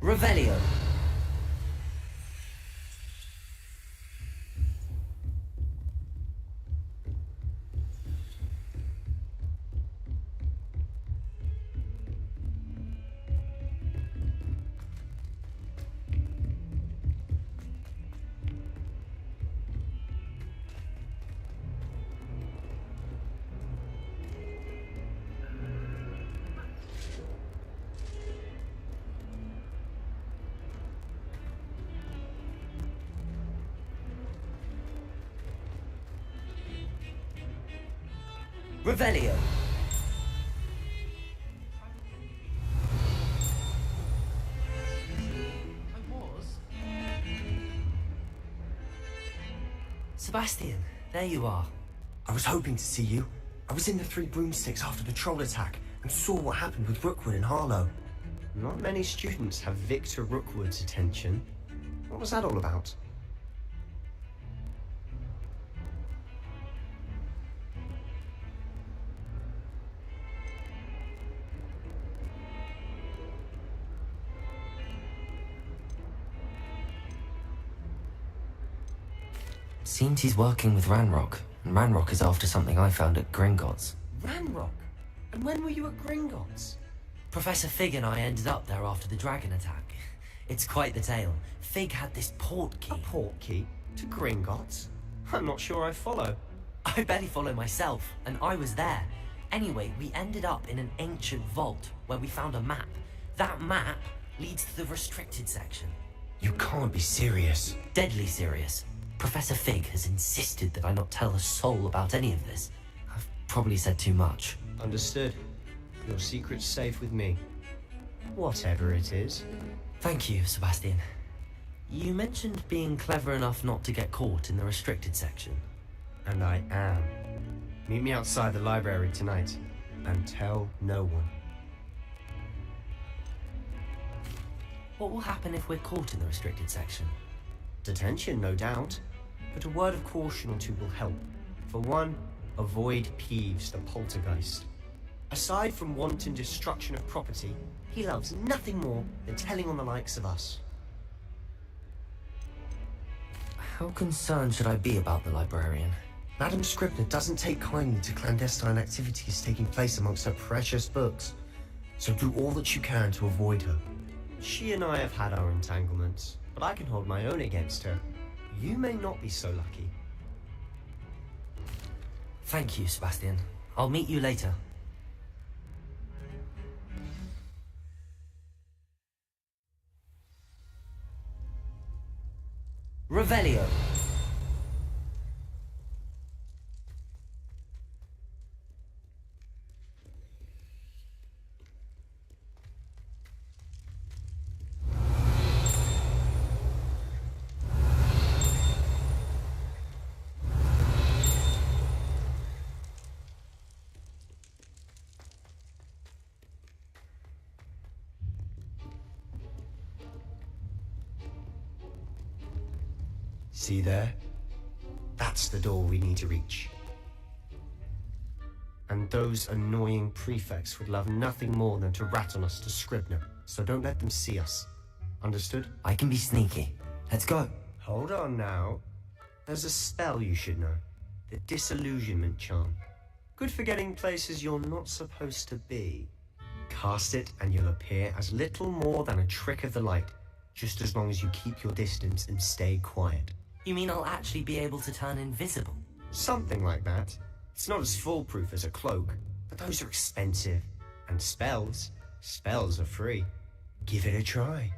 Revelio. Revelio. Sebastian, there you are. I was hoping to see you. I was in the Three Broomsticks after the troll attack and saw what happened with Rookwood and Harlow. Not many students have Victor Rookwood's attention. What was that all about? Seems he's working with Ranrock, and Ranrock is after something I found at Gringotts. Ranrock? And when were you at Gringotts? Professor Fig and I ended up there after the dragon attack. It's quite the tale. Fig had this port key. A port key? To Gringotts? I'm not sure I follow. I barely follow myself, and I was there. Anyway, we ended up in an ancient vault where we found a map. That map leads to the restricted section. You can't be serious. Deadly serious. Professor Fig has insisted that I not tell a soul about any of this. I've probably said too much. Understood. Your secret's safe with me. Whatever it is. Thank you, Sebastian. You mentioned being clever enough not to get caught in the restricted section. And I am. Meet me outside the library tonight, and tell no one. What will happen if we're caught in the restricted section? Detention, no doubt. But a word of caution or two will help. For one, avoid Peeves, the poltergeist. Aside from wanton destruction of property, he loves nothing more than telling on the likes of us. How concerned should I be about the librarian? Madam Scribner doesn't take kindly to clandestine activities taking place amongst her precious books. So do all that you can to avoid her. She and I have had our entanglements, but I can hold my own against her. You may not be so lucky. Thank you, Sebastian. I'll meet you later. Revelio. See there? That's the door we need to reach. And those annoying prefects would love nothing more than to rat on us to Scribner, so don't let them see us. Understood? I can be sneaky. Let's go. Hold on now. There's a spell you should know. The disillusionment charm. Good for getting places you're not supposed to be. Cast it and you'll appear as little more than a trick of the light, just as long as you keep your distance and stay quiet. You mean I'll actually be able to turn invisible? Something like that. It's not as foolproof as a cloak, but those are expensive. And spells are free. Give it a try.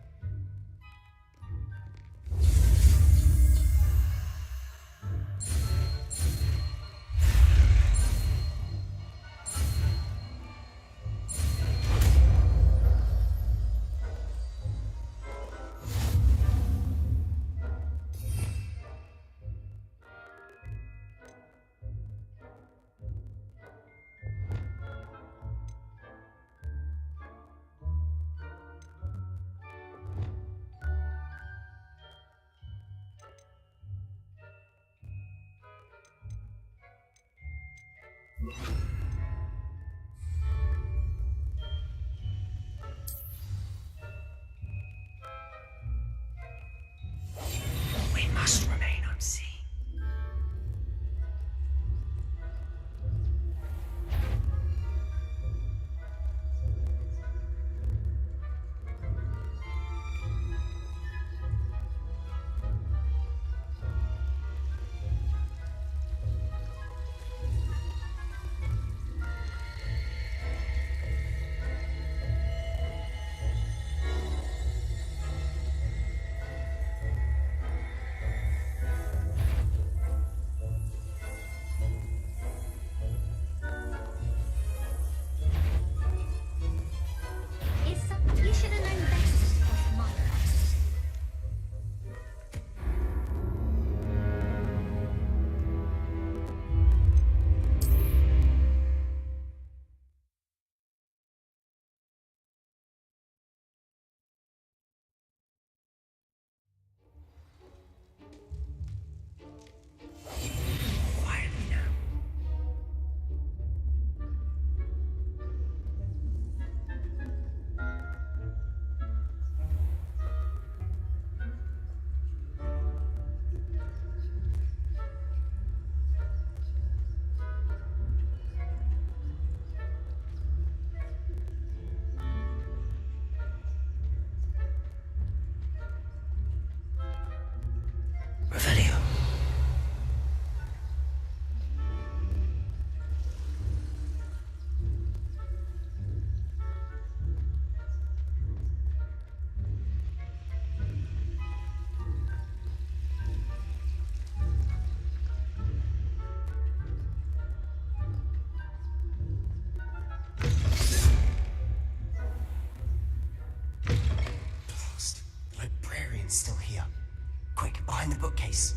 back behind the bookcase.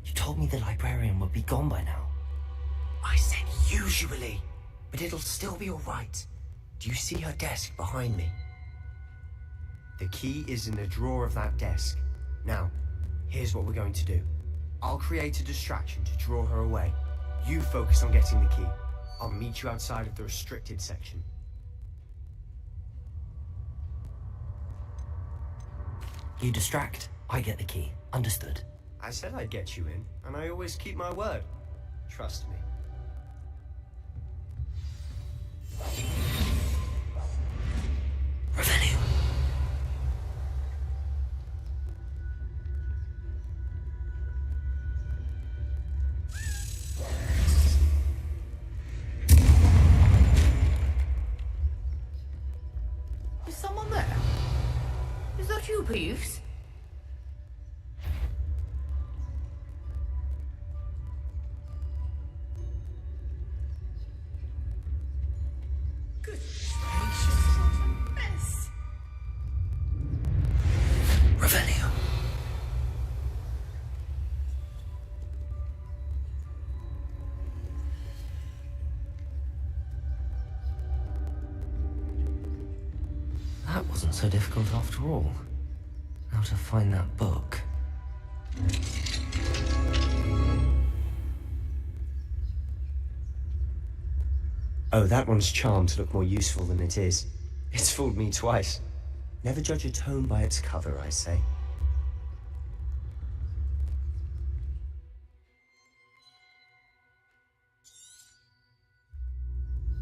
You told me the librarian would be gone by now. I said usually, but it'll still be all right. Do you see her desk behind me? The key is in the drawer of that desk. Now, here's what we're going to do. I'll create a distraction to draw her away. You focus on getting the key. I'll meet you outside of the restricted section. You distract, I get the key. Understood. I said I'd get you in, and I always keep my word. Trust me. Revenue. Is someone there? Is that you, Peeves? Good gracious, what a mess. Revenue. That wasn't so difficult after all. How to find that book. Oh, that one's charmed to look more useful than it is. It's fooled me twice. Never judge a tome by its cover, I say.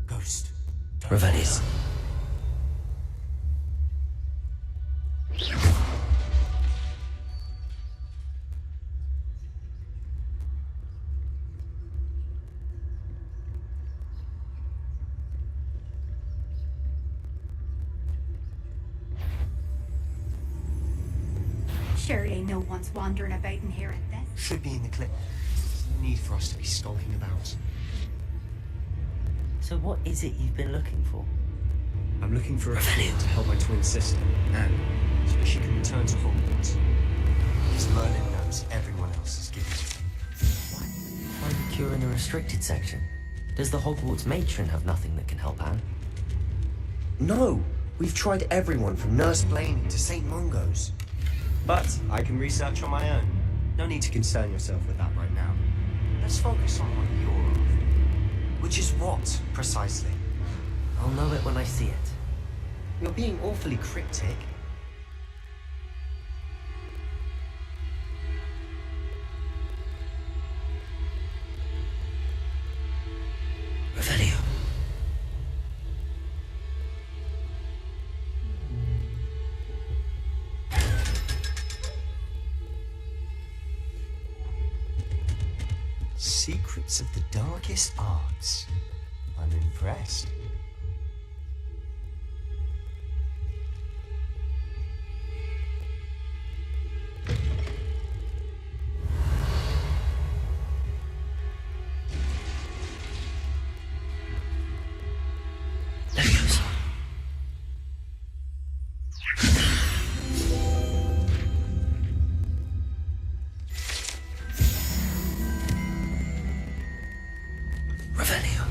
Ghost. Revenue. Surely no one's wandering about in here at this. Should be in the clip. There's no need for us to be skulking about. So what is it you've been looking for? I'm looking for a friend to help my twin sister, Anne, so that she can return to Hogwarts. As Merlin knows, everyone else is given. Find a cure in the restricted section. Does the Hogwarts matron have nothing that can help Anne? No! We've tried everyone from Nurse Blaney to St. Mungo's. But I can research on my own. No need to concern yourself with that right now. Let's focus on what you're after. Which is what, precisely? I'll know it when I see it. You're being awfully cryptic. Revenue. Secrets of the darkest arts. I'm impressed. Leviosa. Revenue.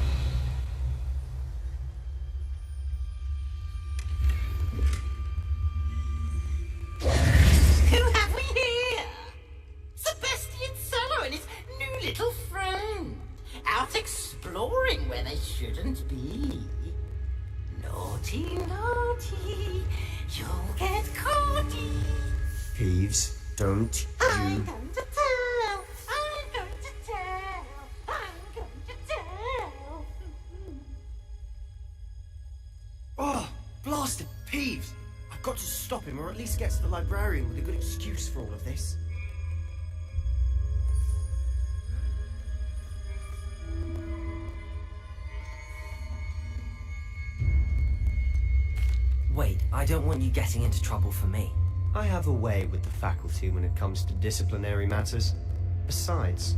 Who have we here? Sebastian Cello and his new little friend. Out exploring where they shouldn't be. Naughty, naughty, you'll get caughty. Peeves, don't I'm you... going to tell, I'm going to tell, I'm going to tell. Oh, blasted Peeves! I've got to stop him, or at least get to the librarian with a good excuse for all of this. Wait, I don't want you getting into trouble for me. I have a way with the faculty when it comes to disciplinary matters. Besides,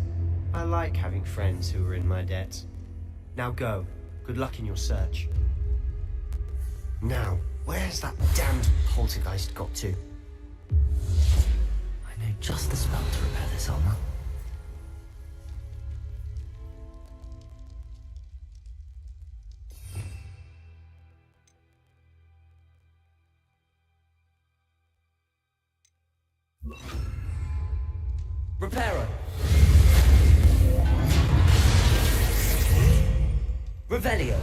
I like having friends who are in my debt. Now go. Good luck in your search. Now, where's that damned poltergeist got to? I know just the spell to repair this armor. Reparo. Revelio.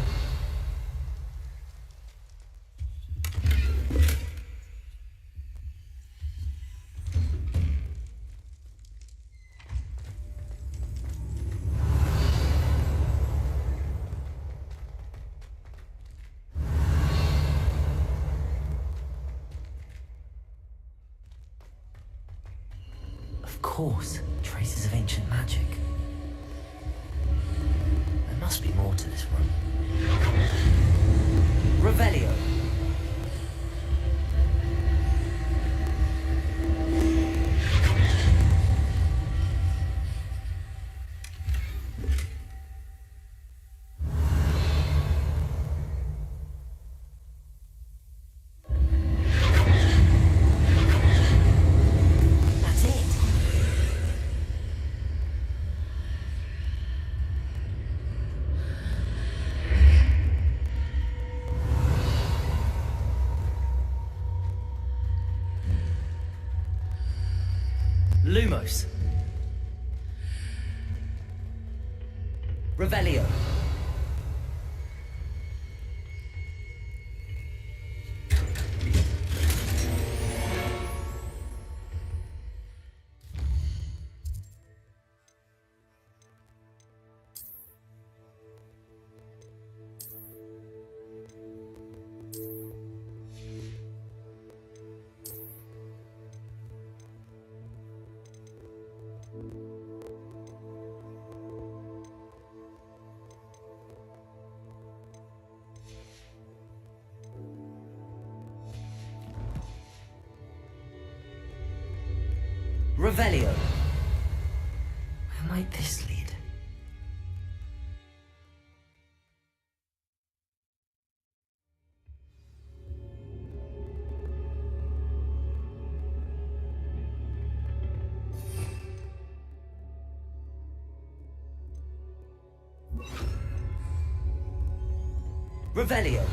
Of course, traces of ancient magic. There must be more to this room. Revelio. That's it. Lumos. Revelio. Revelio. Where might this lead? Revelio.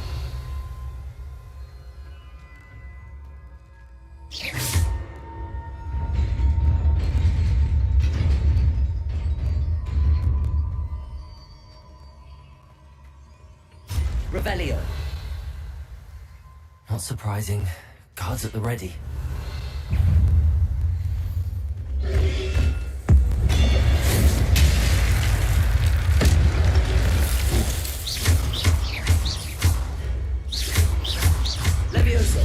Revelio. Not surprising. Guards at the ready. Levioso.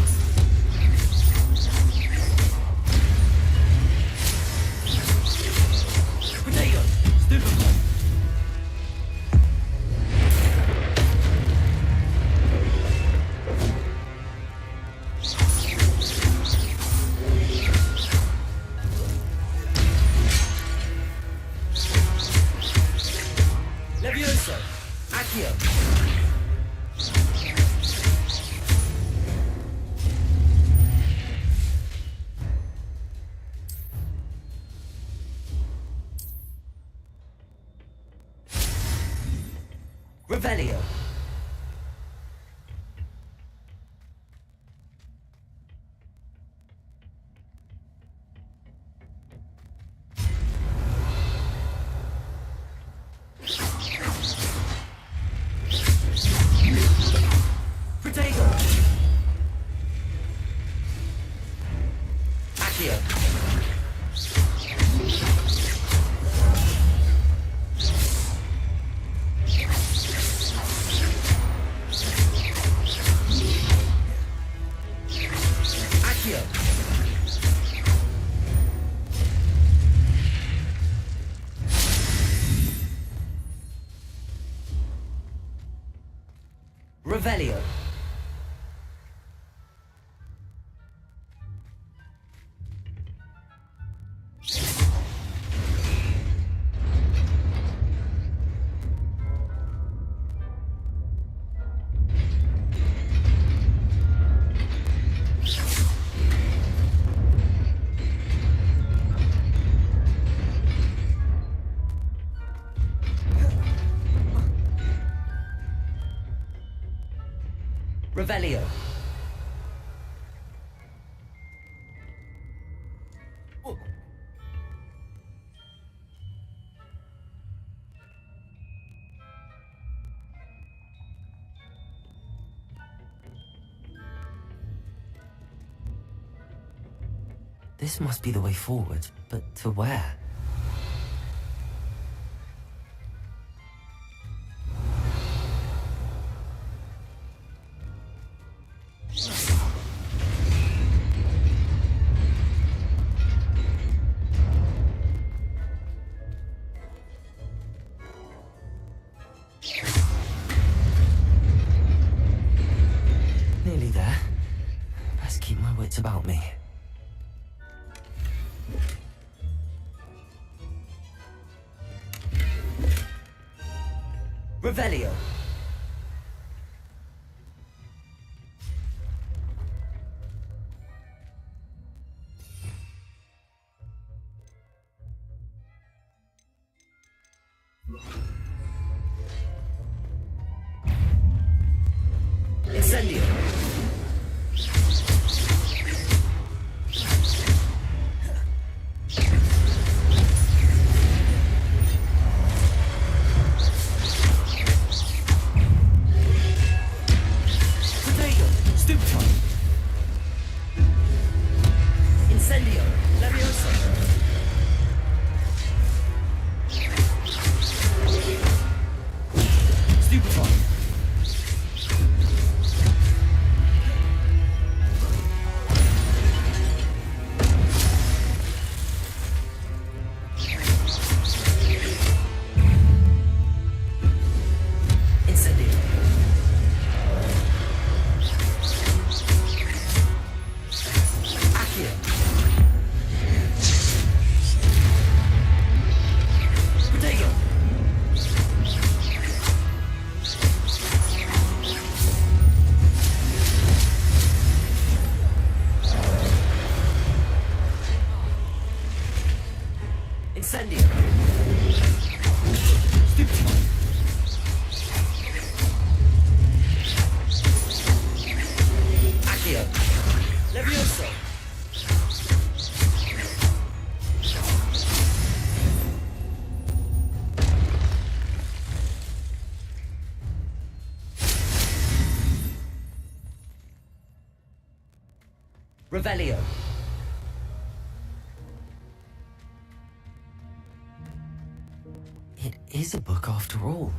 Potato. Stupefy. Levioso. Accio. Revelio. Protego. Accio. Accio. Revelio. Revelio. This must be the way forward, but to where? Nearly there. Best keep my wits about me. Revelio. Incendio. Incendio, Levioso. Stupefy. Incendio. Accio. Protego. Incendio. Stupefy. Accio. Levioso. Revelio. It is a book after all.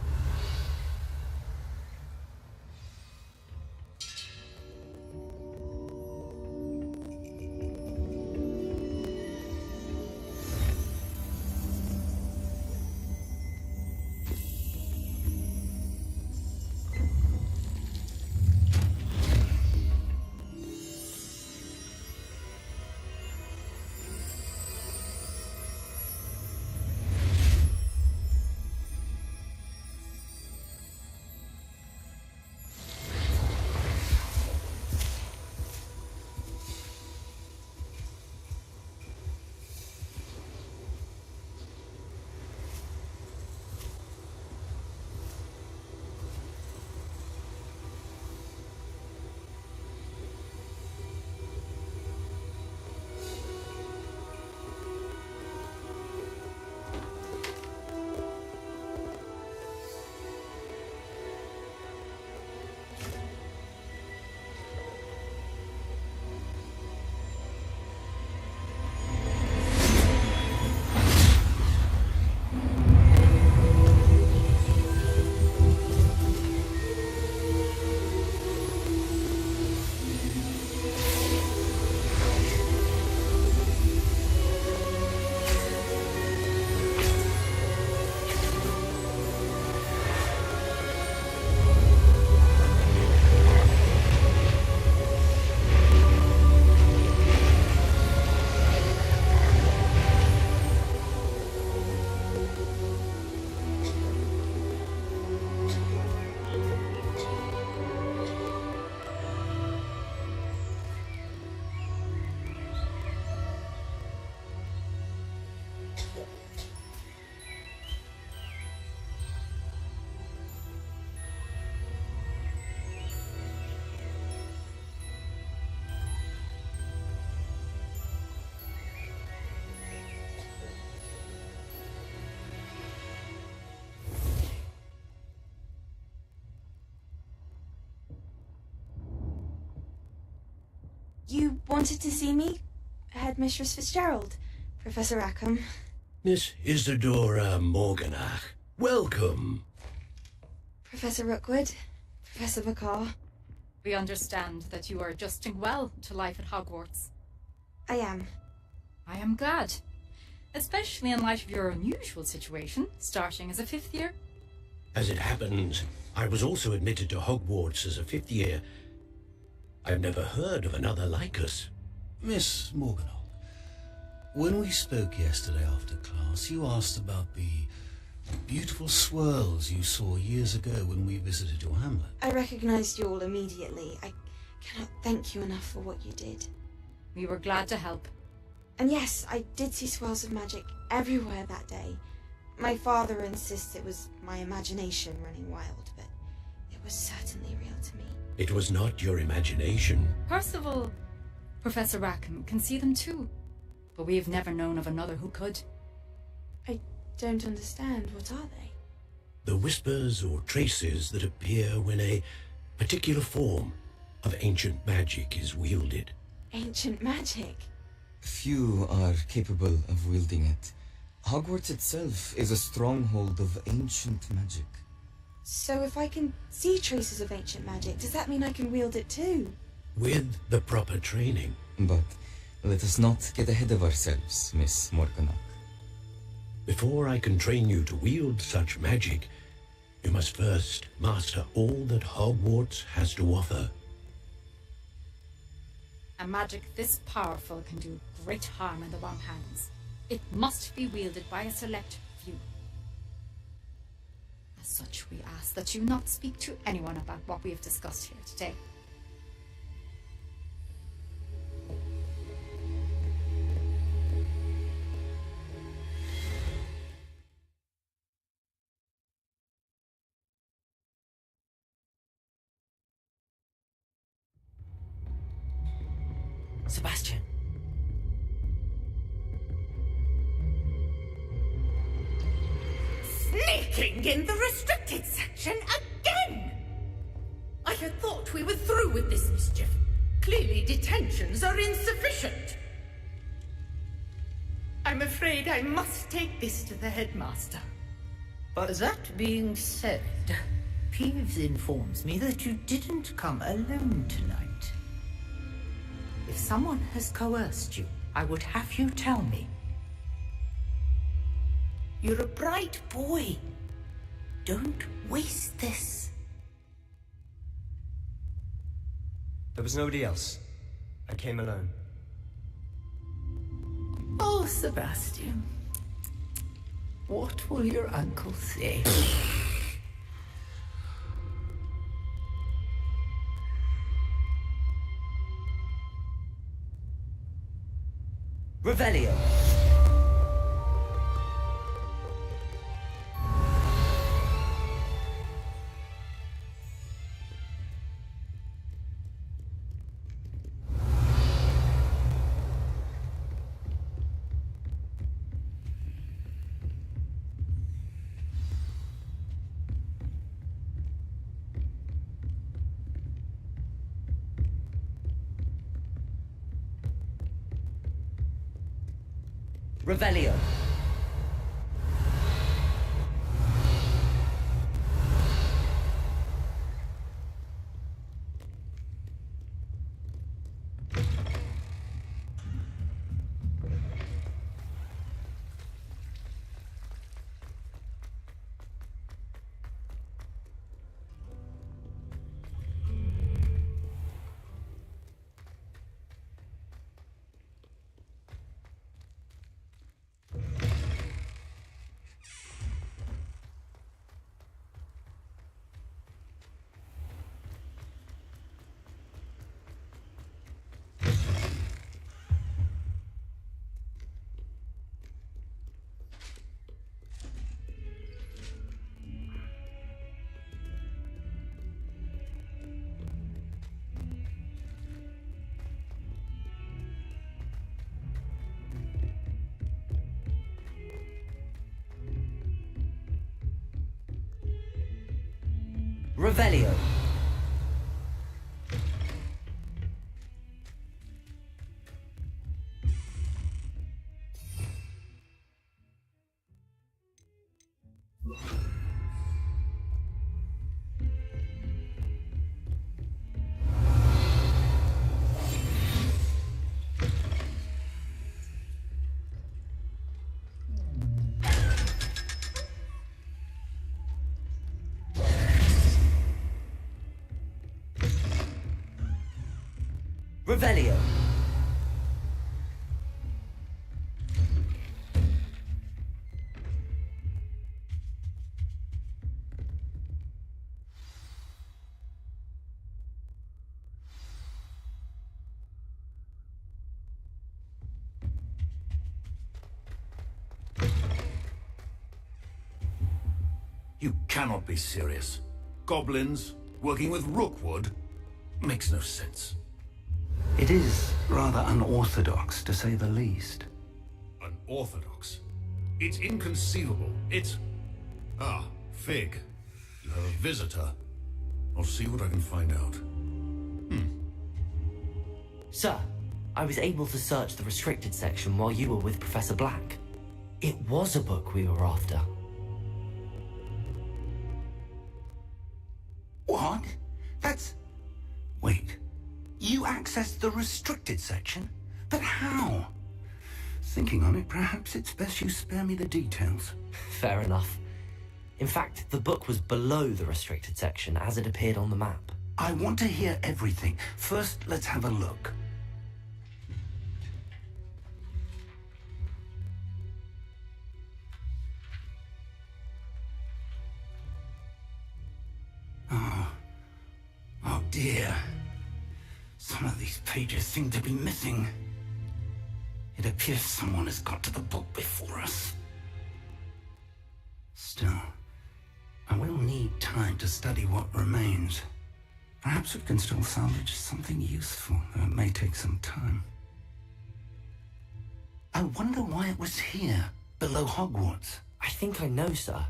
You wanted to see me? Headmistress Fitzgerald, Professor Rackham. Miss Isadora Morganach, welcome. Professor Rookwood, Professor Bakar. We understand that you are adjusting well to life at Hogwarts. I am. I am glad. Especially in light of your unusual situation, starting as a 5th year. As it happens, I was also admitted to Hogwarts as a 5th year. I've never heard of another like us. Miss Morganach, when we spoke yesterday after class, you asked about the beautiful swirls you saw years ago when we visited your hamlet. I recognized you all immediately. I cannot thank you enough for what you did. We were glad to help. And yes, I did see swirls of magic everywhere that day. My father insists it was my imagination running wild, but it was certainly real to me. It was not your imagination. Percival, Professor Rackham can see them too, but we have never known of another who could. I don't understand. What are they? The whispers or traces that appear when a particular form of ancient magic is wielded. Ancient magic? Few are capable of wielding it. Hogwarts itself is a stronghold of ancient magic. So if I can see traces of ancient magic, does that mean I can wield it too? With the proper training. But let us not get ahead of ourselves, Miss Morganach. Before I can train you to wield such magic, you must first master all that Hogwarts has to offer. A magic this powerful can do great harm in the wrong hands. It must be wielded by a select few. As such, we ask that you not speak to anyone about what we have discussed here today. Sebastian. Sneaking in the restricted section again! I had thought we were through with this mischief. Clearly detentions are insufficient. I'm afraid I must take this to the headmaster. But that being said, Peeves informs me that you didn't come alone tonight. If someone has coerced you, I would have you tell me. You're a bright boy. Don't waste this. There was nobody else. I came alone. Oh, Sebastian. What will your uncle say? Revelio. Revelio. Revelio. Revelio. You cannot be serious. Goblins working with Rookwood makes no sense. It is rather unorthodox, to say the least. Unorthodox? It's inconceivable. It's... Ah, Fig. You have a visitor. I'll see what I can find out. Sir, I was able to search the restricted section while you were with Professor Black. It was a book we were after. What? That's... Wait. You accessed the restricted section? But how? Thinking on it, perhaps it's best you spare me the details. Fair enough. In fact, the book was below the restricted section as it appeared on the map. I want to hear everything. First, let's have a look. Oh dear. Some of these pages seem to be missing. It appears someone has got to the book before us. Still, I will need time to study what remains. Perhaps we can still salvage something useful, though it may take some time. I wonder why it was here, below Hogwarts. I think I know, sir.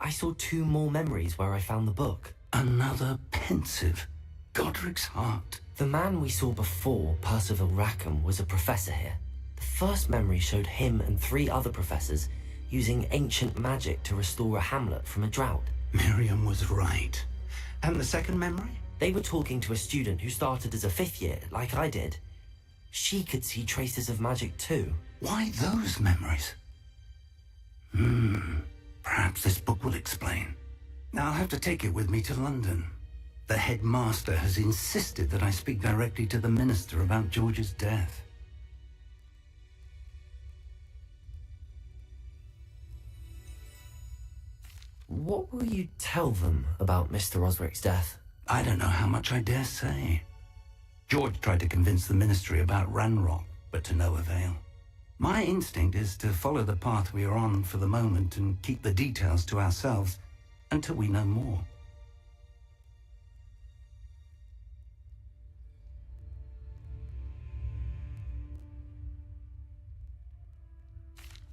I saw 2 more memories where I found the book. Another pensive. Godric's heart. The man we saw before, Percival Rackham, was a professor here. The first memory showed him and 3 other professors using ancient magic to restore a hamlet from a drought. Miriam was right. And the second memory? They were talking to a student who started as a 5th year, like I did. She could see traces of magic too. Why those memories? Perhaps this book will explain. Now I'll have to take it with me to London. The headmaster has insisted that I speak directly to the minister about George's death. What will you tell them about Mr. Osric's death? I don't know how much I dare say. George tried to convince the ministry about Ranrock, but to no avail. My instinct is to follow the path we are on for the moment and keep the details to ourselves until we know more.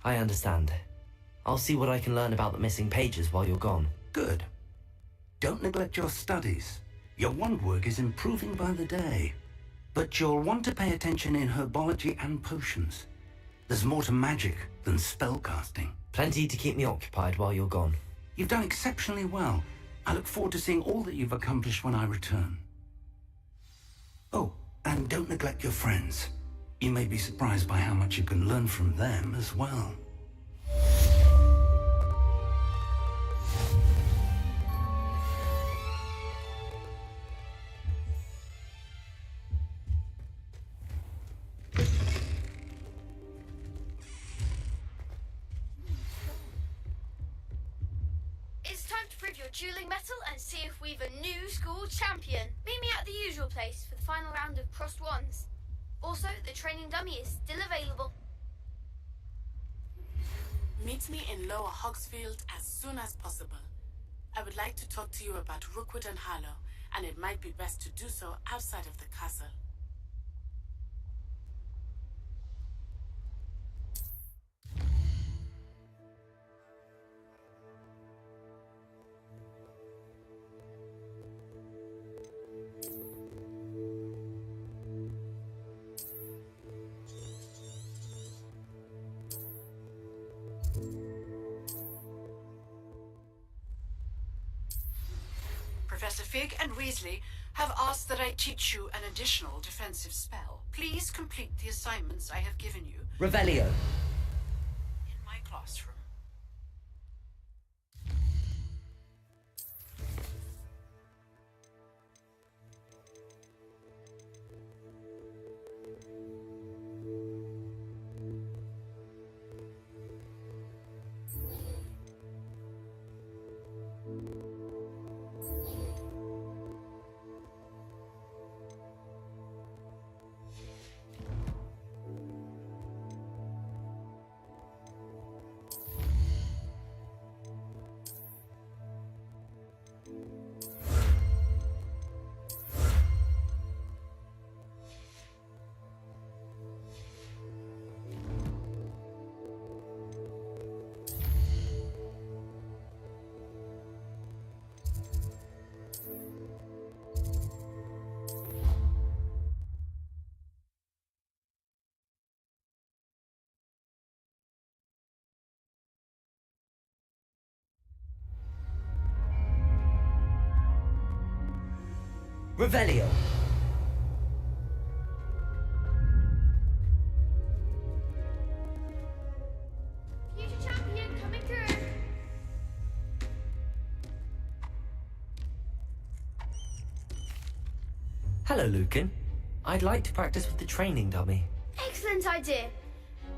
I understand. I'll see what I can learn about the missing pages while you're gone. Good. Don't neglect your studies. Your wand work is improving by the day. But you'll want to pay attention in herbology and potions. There's more to magic than spellcasting. Plenty to keep me occupied while you're gone. You've done exceptionally well. I look forward to seeing all that you've accomplished when I return. Oh, and don't neglect your friends. You may be surprised by how much you can learn from them as well. It's time to prove your dueling mettle and see if we've a new school champion. Meet me at the usual place for the final round of crossed wands. Also, the training dummy is still available. Meet me in Lower Hogsfield as soon as possible. I would like to talk to you about Rookwood and Harlow, and it might be best to do so outside of the castle. Professor Fig and Weasley have asked that I teach you an additional defensive spell. Please complete the assignments I have given you. Revelio. In my classroom. Revelio. Future champion coming through. Hello, Lucan. I'd like to practice with the training dummy. Excellent idea.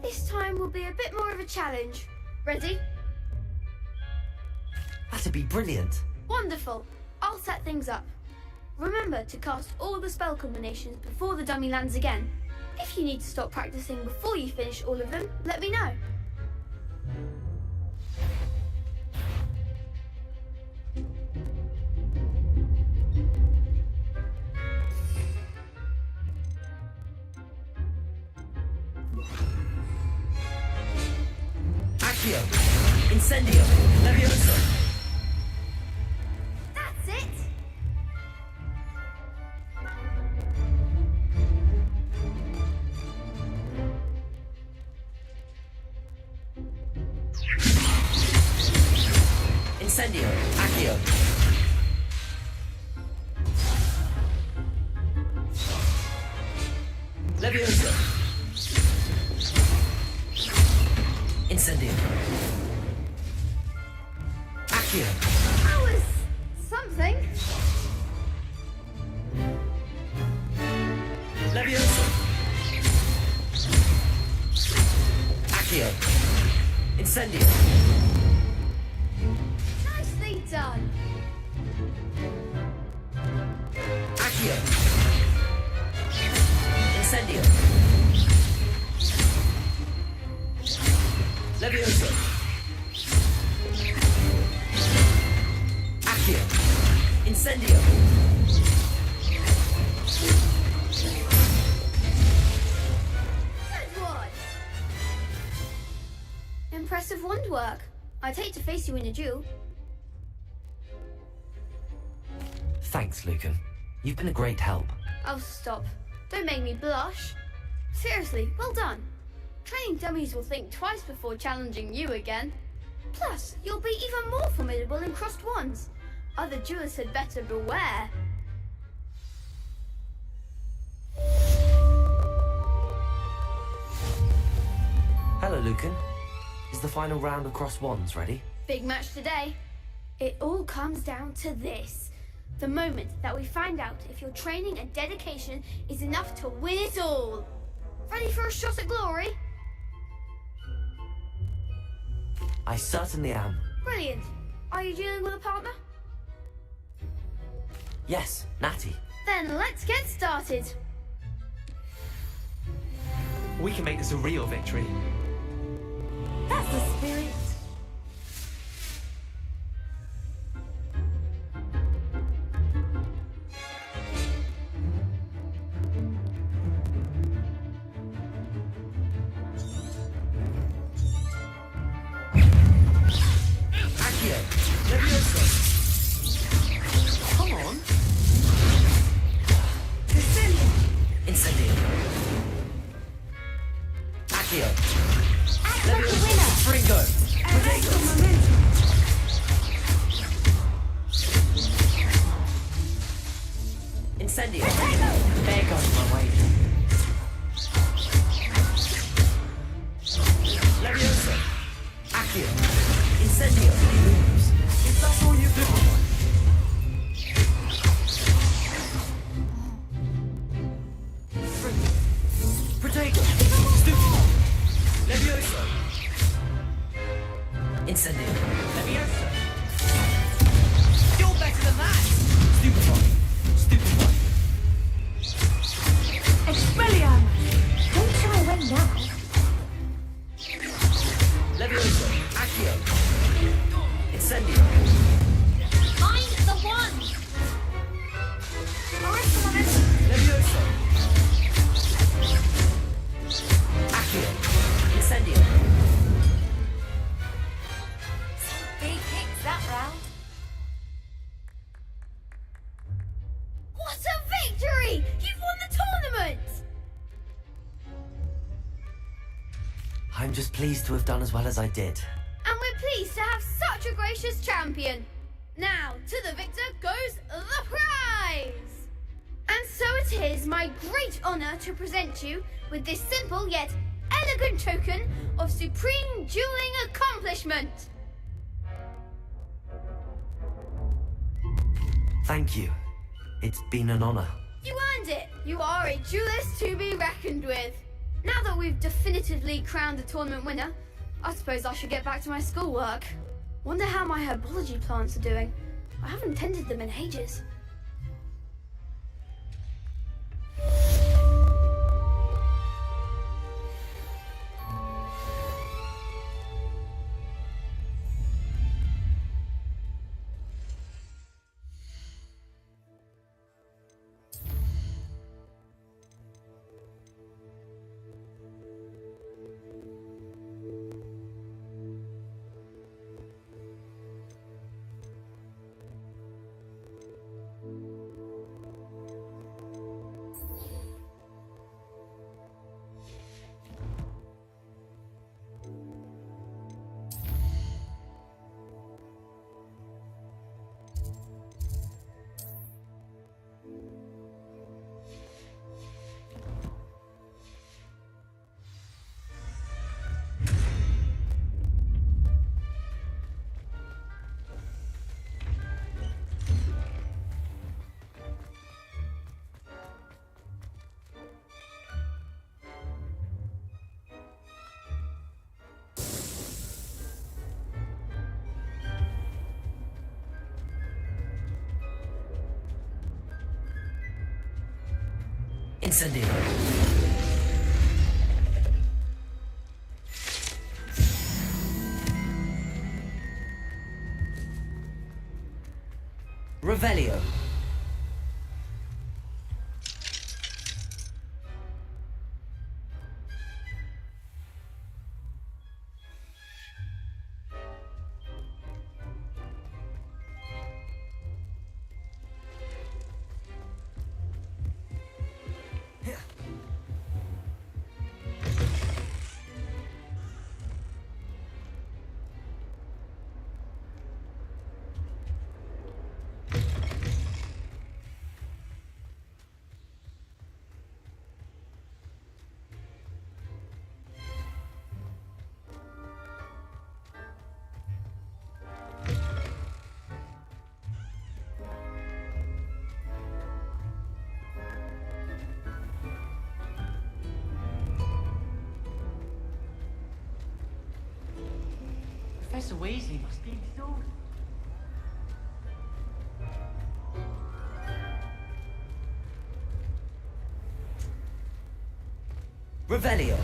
This time will be a bit more of a challenge. Ready? That'd be brilliant. Wonderful. I'll set things up. Remember to cast all the spell combinations before the dummy lands again. If you need to stop practicing before you finish all of them, let me know. Accio. Incendio. Levioso. That's it! Incendio. Accio. Levioso. Incendio. Accio. That was something. Levioso. Accio. Incendio. Nicely done. Accio. Incendio. Levioso. Accio. Incendio. Good one. Impressive wand work. I'd hate to face you in a duel. Thanks, Lucan. You've been a great help. Oh, stop. Don't make me blush. Seriously, well done. Training dummies will think twice before challenging you again. Plus, you'll be even more formidable in crossed wands. Other duelists had better beware. Hello, Lucan. Is the final round of cross wands ready? Big match today. It all comes down to this. The moment that we find out if your training and dedication is enough to win it all. Ready for a shot at glory? I certainly am. Brilliant. Are you dealing with a partner? Yes, Natty. Then let's get started. We can make this a real victory. That's the spirit. Accio. Levioso. Come on. Incendio. Accio. Levioso. Fringo. Potatoes. Incendio. There goes my weight. Levioso. Accio. Incendio. Is that all you do? Potato. Stupid. Levioso. Incendio. Levioso. You're better than that. Stupefy. Stupefy. Expelliarmus! Don't shy away now. Levioso. Accio. Incendio. Mind the one. Alright, Simon. Levioso. Accio. Incendio. Big hits that round. What a victory! You've won the tournament! I'm just pleased to have done as well as I did. And we're pleased to have such a gracious champion. Now, to the victor goes the prize! it is my great honour to present you with this simple yet elegant token of supreme dueling accomplishment. Thank you. It's been an honor. You earned it. You are a duelist to be reckoned with. Now that we've definitively crowned the tournament winner, I suppose I should get back to my schoolwork. Wonder how my herbology plants are doing. I haven't tended them in ages. Incendio. Revelio. Professor Weasley must be exhausted. Revelio.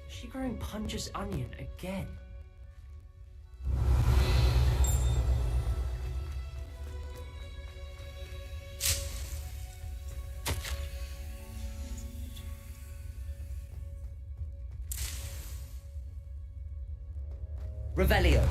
Is she growing Punch's onion again? Revelio.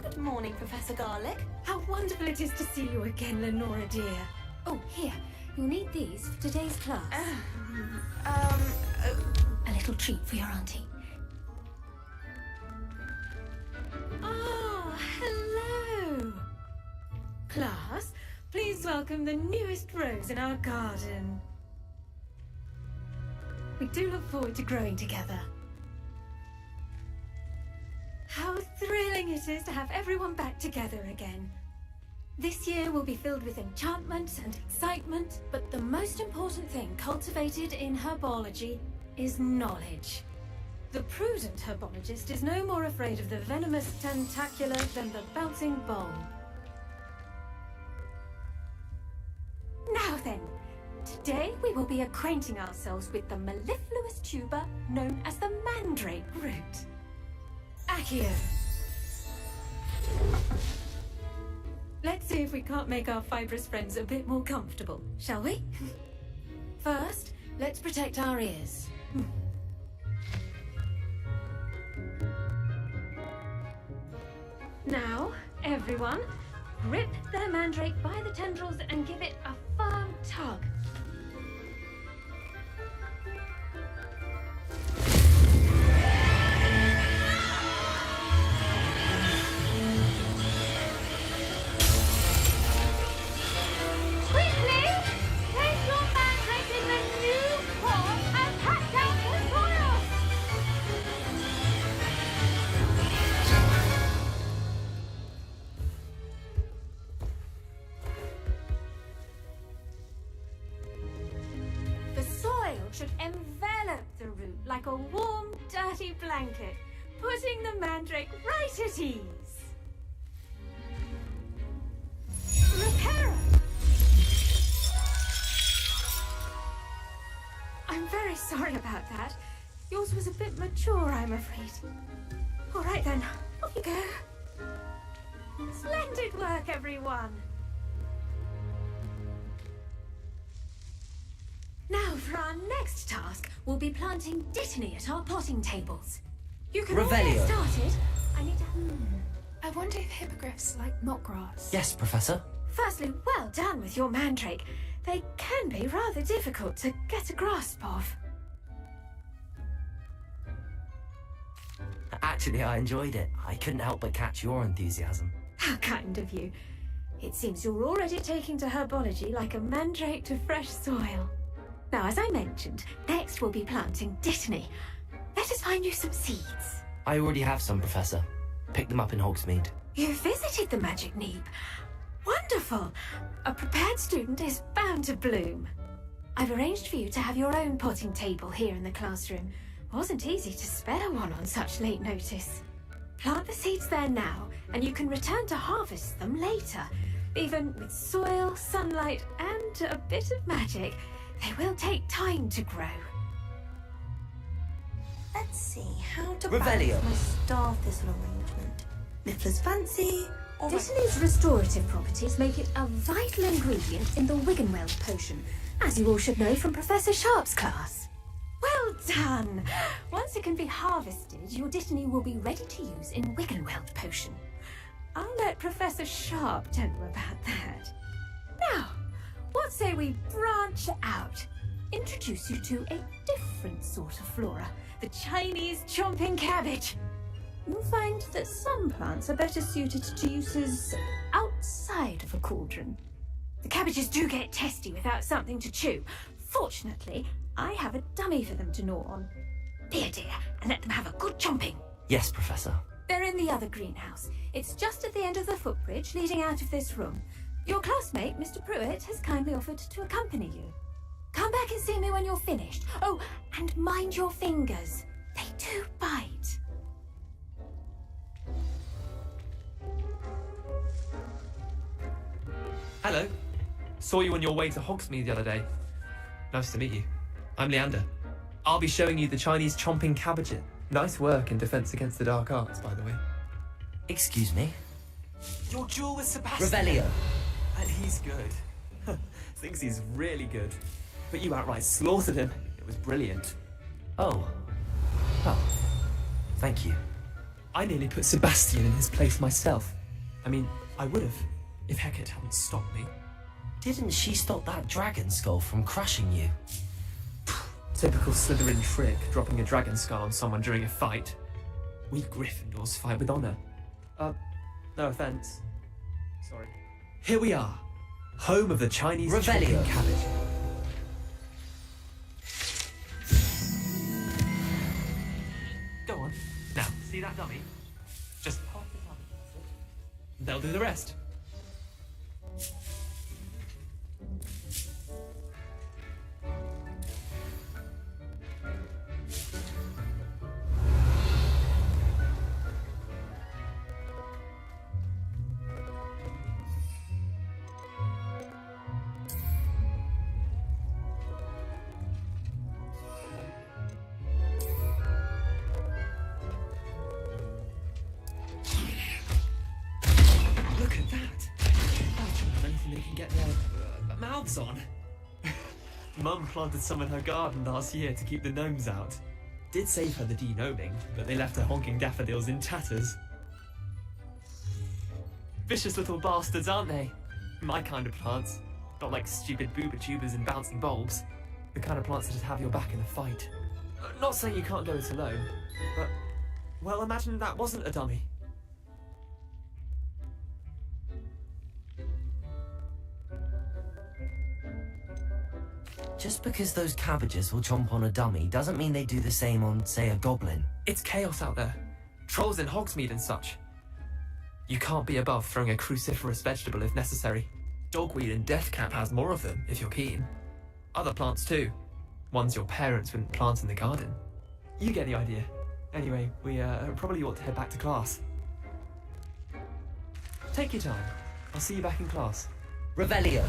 Good morning, Professor Garlick. How wonderful it is to see you again, Lenora dear. Oh, here. You'll need these for today's class. A little treat for your auntie. Oh, hello. Class, please welcome the newest rose in our garden. We do look forward to growing together. How thrilling it is to have everyone back together again. This year will be filled with enchantment and excitement, but the most important thing cultivated in herbology is knowledge. The prudent herbologist is no more afraid of the venomous tentacular than the bouncing bulb. Now then, today we will be acquainting ourselves with the mellifluous tuber known as the mandrake root. Accio. Let's see if we can't make our fibrous friends a bit more comfortable, shall we? First, let's protect our ears. Now, everyone, grip their mandrake by the tendrils and give it a firm tug. Should envelop the root like a warm, dirty blanket, putting the mandrake right at ease. Reparo! I'm very sorry about that. Yours was a bit mature, I'm afraid. All right then, off you go. Splendid work, everyone. Now, for our next task, we'll be planting dittany at our potting tables. You can all get started. I need to... I wonder if hippogriffs like knotgrass. Yes, Professor. Firstly, well done with your mandrake. They can be rather difficult to get a grasp of. Actually, I enjoyed it. I couldn't help but catch your enthusiasm. How kind of you. It seems you're already taking to herbology like a mandrake to fresh soil. Now, as I mentioned, next we'll be planting dittany. Let us find you some seeds. I already have some, Professor. Picked them up in Hogsmeade. You visited the Magic Neep. Wonderful. A prepared student is bound to bloom. I've arranged for you to have your own potting table here in the classroom. Wasn't easy to spare one on such late notice. Plant the seeds there now, and you can return to harvest them later. Even with soil, sunlight, and a bit of magic, they will take time to grow. Let's see, how to Revelio. balance my star thistle arrangement. Niffler's fancy. Dittany's restorative properties make it a vital ingredient in the Wiggenweld potion, as you all should know from Professor Sharp's class. Well done! Once it can be harvested, your dittany will be ready to use in Wiggenweld potion. I'll let Professor Sharp tell you about that. Now, what say we branch out? Introduce you to a different sort of flora, the Chinese chomping cabbage. You'll find that some plants are better suited to uses outside of a cauldron. The cabbages do get testy without something to chew. Fortunately, I have a dummy for them to gnaw on. Dear, and let them have a good chomping. Yes, Professor. They're in the other greenhouse. It's just at the end of the footbridge leading out of this room. Your classmate, Mr. Pruitt, has kindly offered to accompany you. Come back and see me when you're finished. Oh, and mind your fingers. They do bite. Hello. Saw you on your way to Hogsmeade the other day. Nice to meet you. I'm Leander. I'll be showing you the Chinese chomping cabbage. Nice work in Defense Against the Dark Arts, by the way. Excuse me? Your duel with Sebastian. Revelio. And he's good. Thinks he's really good. But you outright slaughtered him. It was brilliant. Oh. Oh. Thank you. I nearly put Sebastian in his place myself. I mean, I would have, if Hecate hadn't stopped me. Didn't she stop that dragon skull from crushing you? Typical Slytherin trick, dropping a dragon skull on someone during a fight. We Gryffindors fight with honor. No offense. Sorry. Here we are, home of the Chinese chomping cabbage. Go on. Now, see that dummy? Just half the time. They'll do the rest. clouds on. Mum planted some in her garden last year to keep the gnomes out. Did save her the de-gnoming, but they left her honking daffodils in tatters. Vicious little bastards, aren't they? My kind of plants. Not like stupid booba tubers and bouncing bulbs. The kind of plants that'd have your back in a fight. Not saying you can't go it alone, but... well, imagine that wasn't a dummy. Just because those cabbages will chomp on a dummy doesn't mean they do the same on, say, a goblin. It's chaos out there. Trolls in Hogsmeade and such. You can't be above throwing a cruciferous vegetable if necessary. Dogweed and deathcap has more of them, if you're keen. Other plants too. Ones your parents wouldn't plant in the garden. You get the idea. Anyway, we probably ought to head back to class. Take your time. I'll see you back in class. Revelio.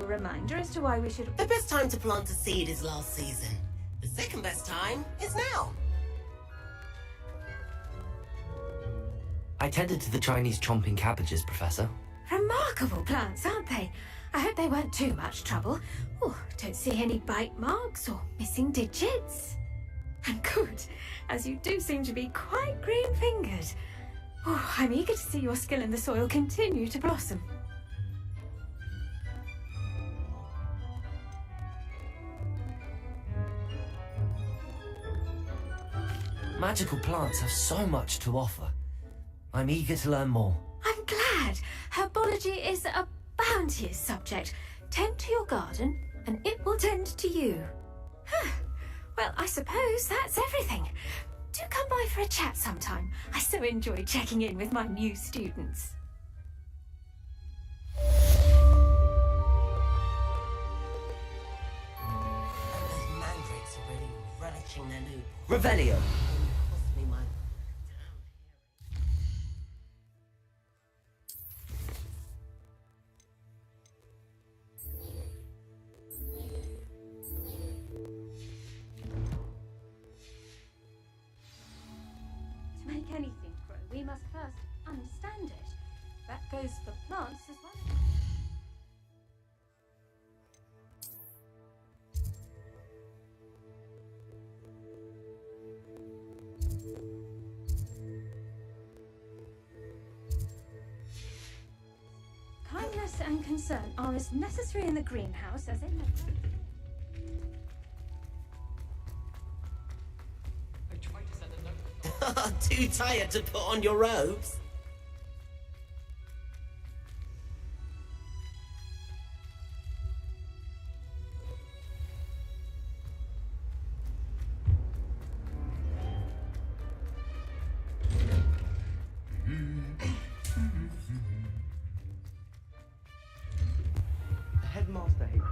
Reminder as to why we should... The best time to plant a seed is last season. The second best time is now. I tended to the Chinese chomping cabbages, Professor. Remarkable plants, aren't they? I hope they weren't too much trouble. Oh, don't see any bite marks or missing digits. And good, as you do seem to be quite green-fingered. Oh, I'm eager to see your skill in the soil continue to blossom. Magical plants have so much to offer. I'm eager to learn more. I'm glad. Herbology is a bounteous subject. Tend to your garden, and it will tend to you. Well, I suppose that's everything. Do come by for a chat sometime. I so enjoy checking in with my new students. Those mandrakes are really relishing their new... Revelio. To make anything grow, we must first understand it. That goes for plants as well. Kindness and concern are as necessary in the greenhouse as in the... Too tired to put on your robes? The headmaster hates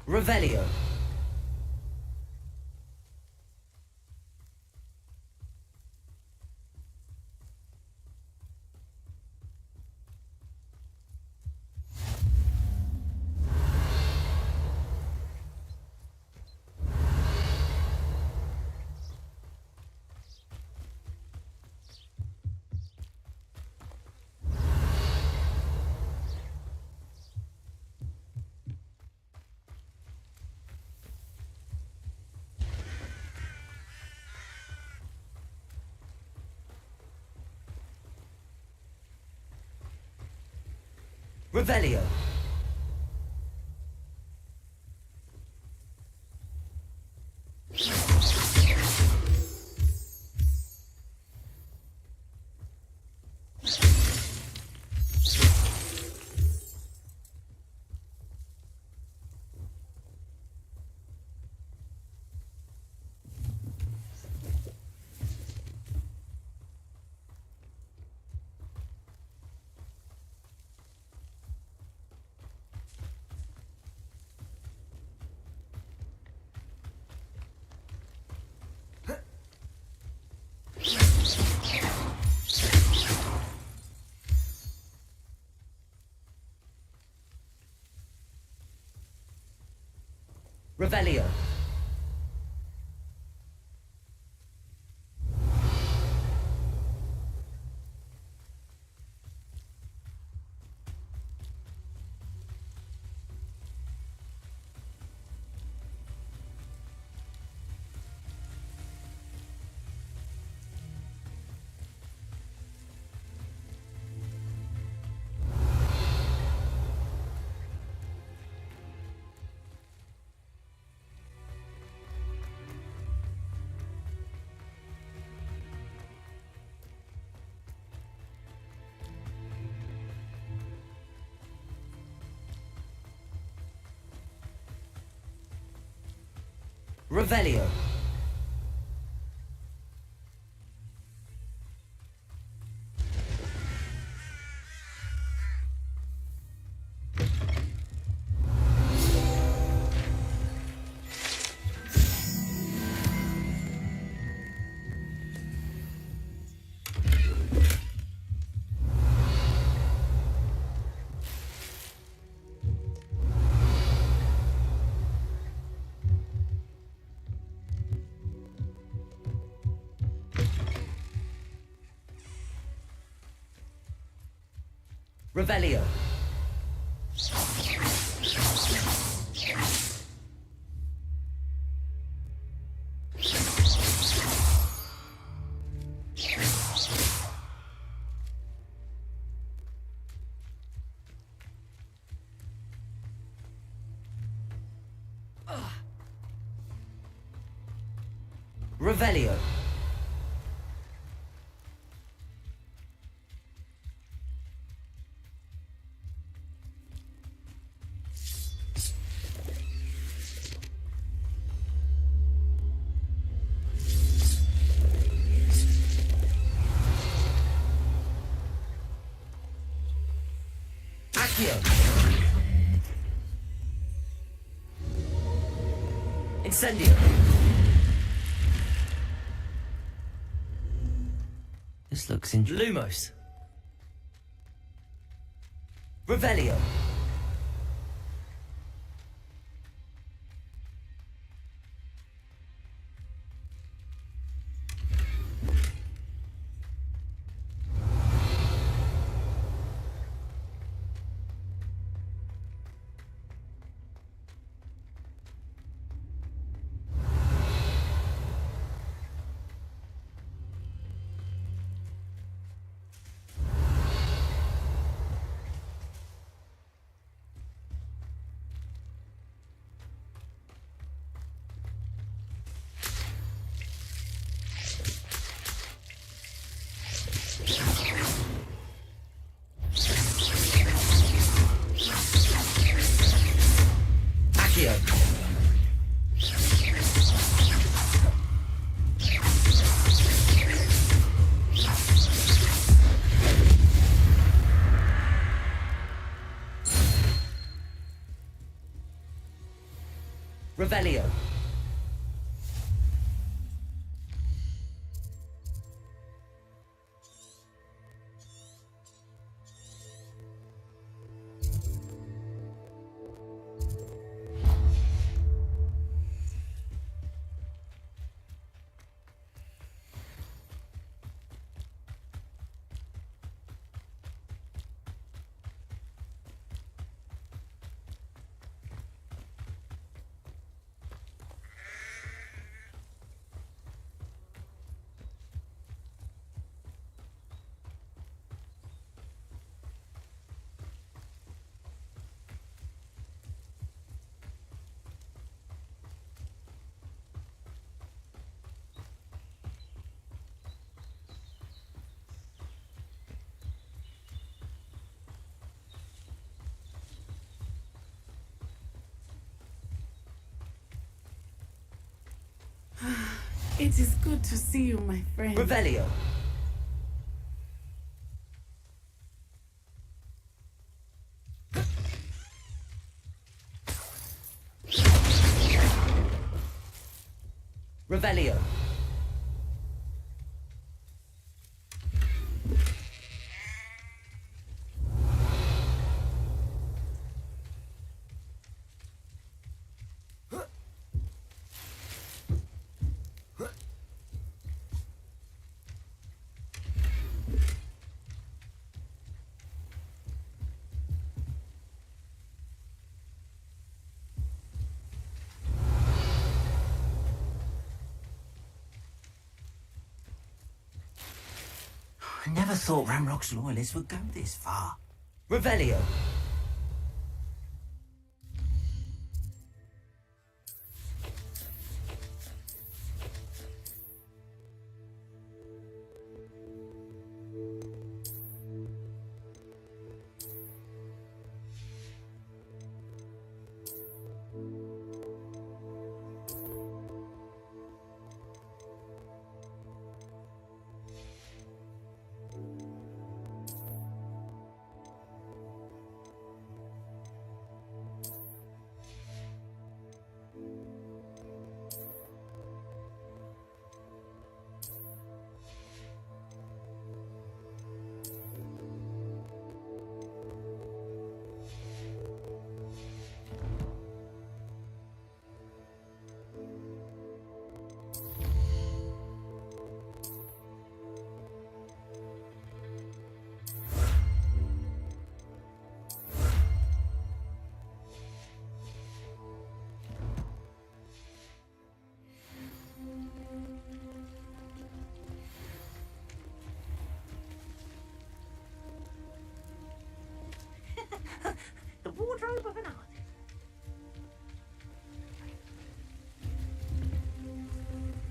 Revelio. Revelio. Revelio. Revelio. Revelio. Revelio. Incendio. This looks interesting. Lumos. Revelio. Revelio. It is good to see you, my friend. Revelio. Revelio. I never thought Ranrock's loyalists would go this far. Revelio. The wardrobe of an artist.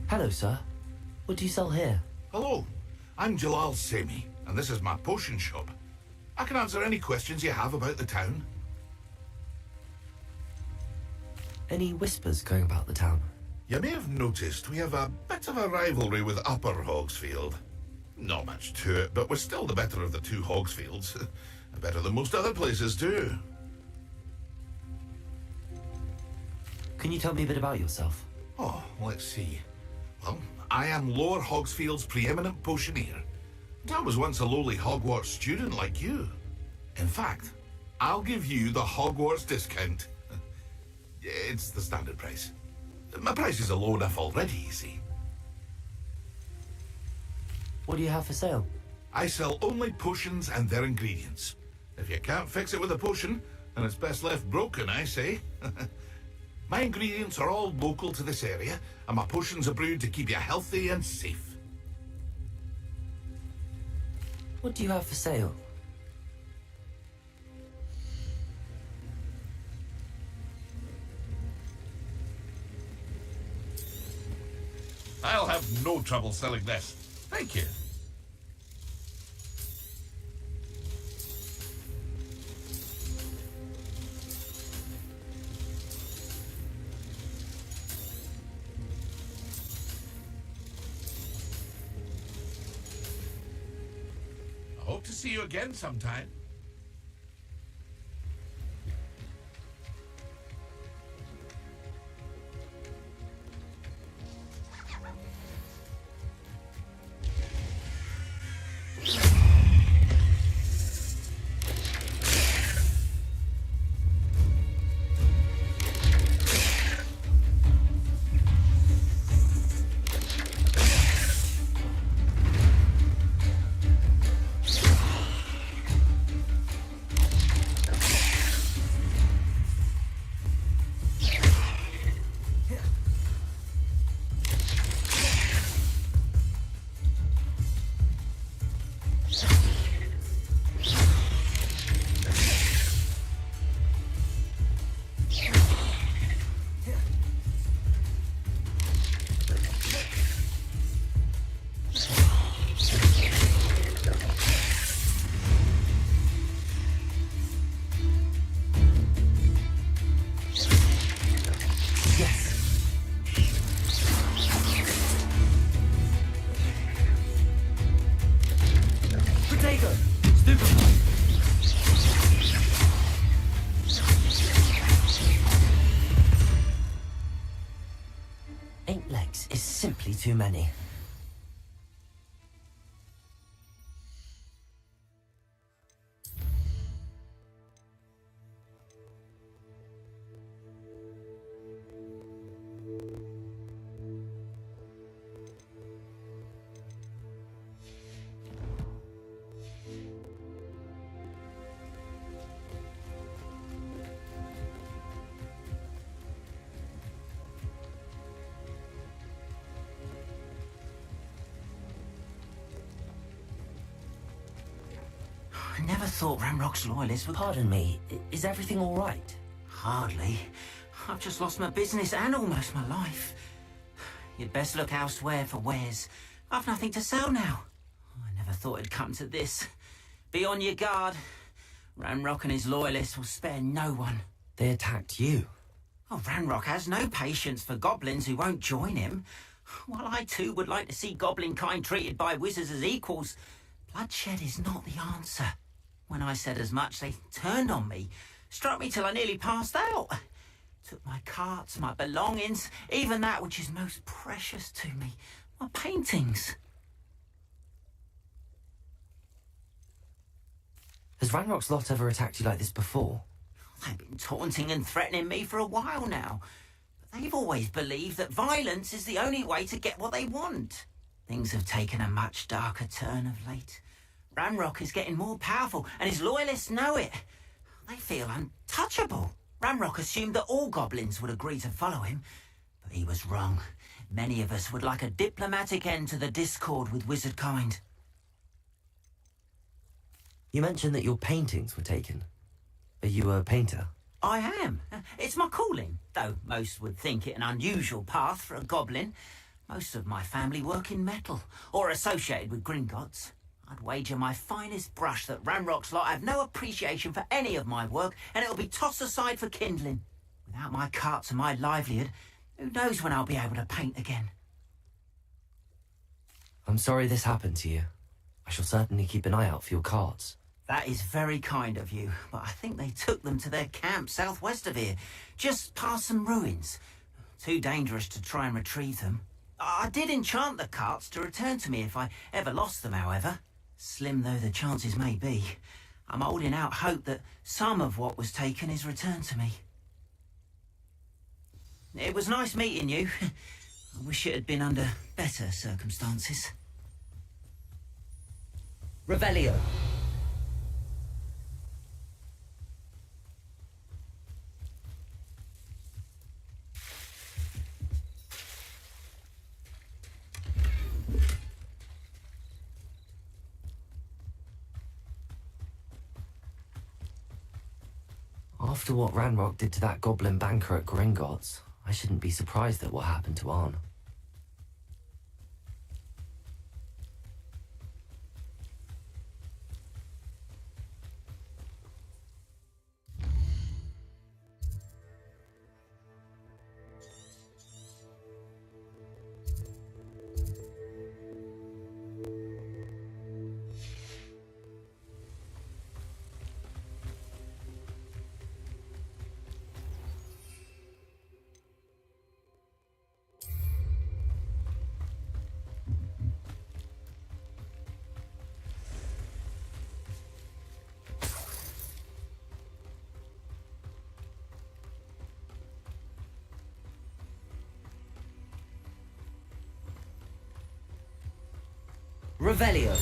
Hello, sir. What do you sell here? Hello, I'm Jalal Semi, and this is my potion shop. I can answer any questions you have about the town. Any whispers going about the town? You may have noticed we have a bit of a rivalry with Upper Hogsfield. Not much to it, but we're still the better of the two Hogsfields. Better than most other places, too. Can you tell me a bit about yourself? Oh, let's see. Well, I am Lower Hogsfield's preeminent potioneer. And I was once a lowly Hogwarts student like you. In fact, I'll give you the Hogwarts discount. It's the standard price. My prices are low enough already, you see. What do you have for sale? I sell only potions and their ingredients. If you can't fix it with a potion, then it's best left broken, I say. My ingredients are all local to this area, and my potions are brewed to keep you healthy and safe. What do you have for sale? I'll have no trouble selling this. Thank you. I hope to see you again sometime. too many. I never thought Ranrock's loyalists would... Pardon me, is everything all right? Hardly. I've just lost my business and almost my life. You'd best look elsewhere for wares. I've nothing to sell now. I never thought it'd come to this. Be on your guard. Ranrock and his loyalists will spare no one. They attacked you. Oh, Ranrock has no patience for goblins who won't join him. While I too would like to see goblin kind treated by wizards as equals, bloodshed is not the answer. When I said as much, they turned on me, struck me till I nearly passed out. Took my carts, my belongings, even that which is most precious to me, my paintings. Has Ranrock's lot ever attacked you like this before? They've been taunting and threatening me for a while now. But they've always believed that violence is the only way to get what they want. Things have taken a much darker turn of late. Ranrock is getting more powerful, and his loyalists know it. They feel untouchable. Ranrock assumed that all goblins would agree to follow him, but he was wrong. Many of us would like a diplomatic end to the discord with wizard kind. You mentioned that your paintings were taken. Are you a painter? I am. It's my calling, though most would think it an unusual path for a goblin. Most of my family work in metal, or associated with Gringotts. I'd wager my finest brush that Ranrock's lot have no appreciation for any of my work, and it'll be tossed aside for kindling. Without my carts and my livelihood, who knows when I'll be able to paint again? I'm sorry this happened to you. I shall certainly keep an eye out for your carts. That is very kind of you, but I think they took them to their camp southwest of here, just past some ruins. Too dangerous to try and retrieve them. I did enchant the carts to return to me if I ever lost them, however. Slim though the chances may be, I'm holding out hope that some of what was taken is returned to me. It was nice meeting you. I wish it had been under better circumstances. Revelio. After what Ranrock did to that goblin banker at Gringotts, I shouldn't be surprised at what happened to Arn. Revelio.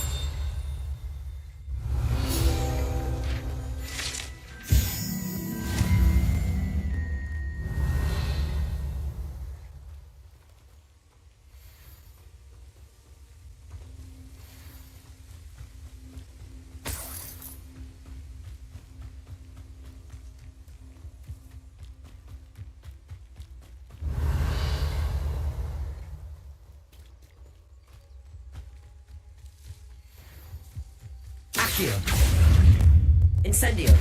Accio. Incendio.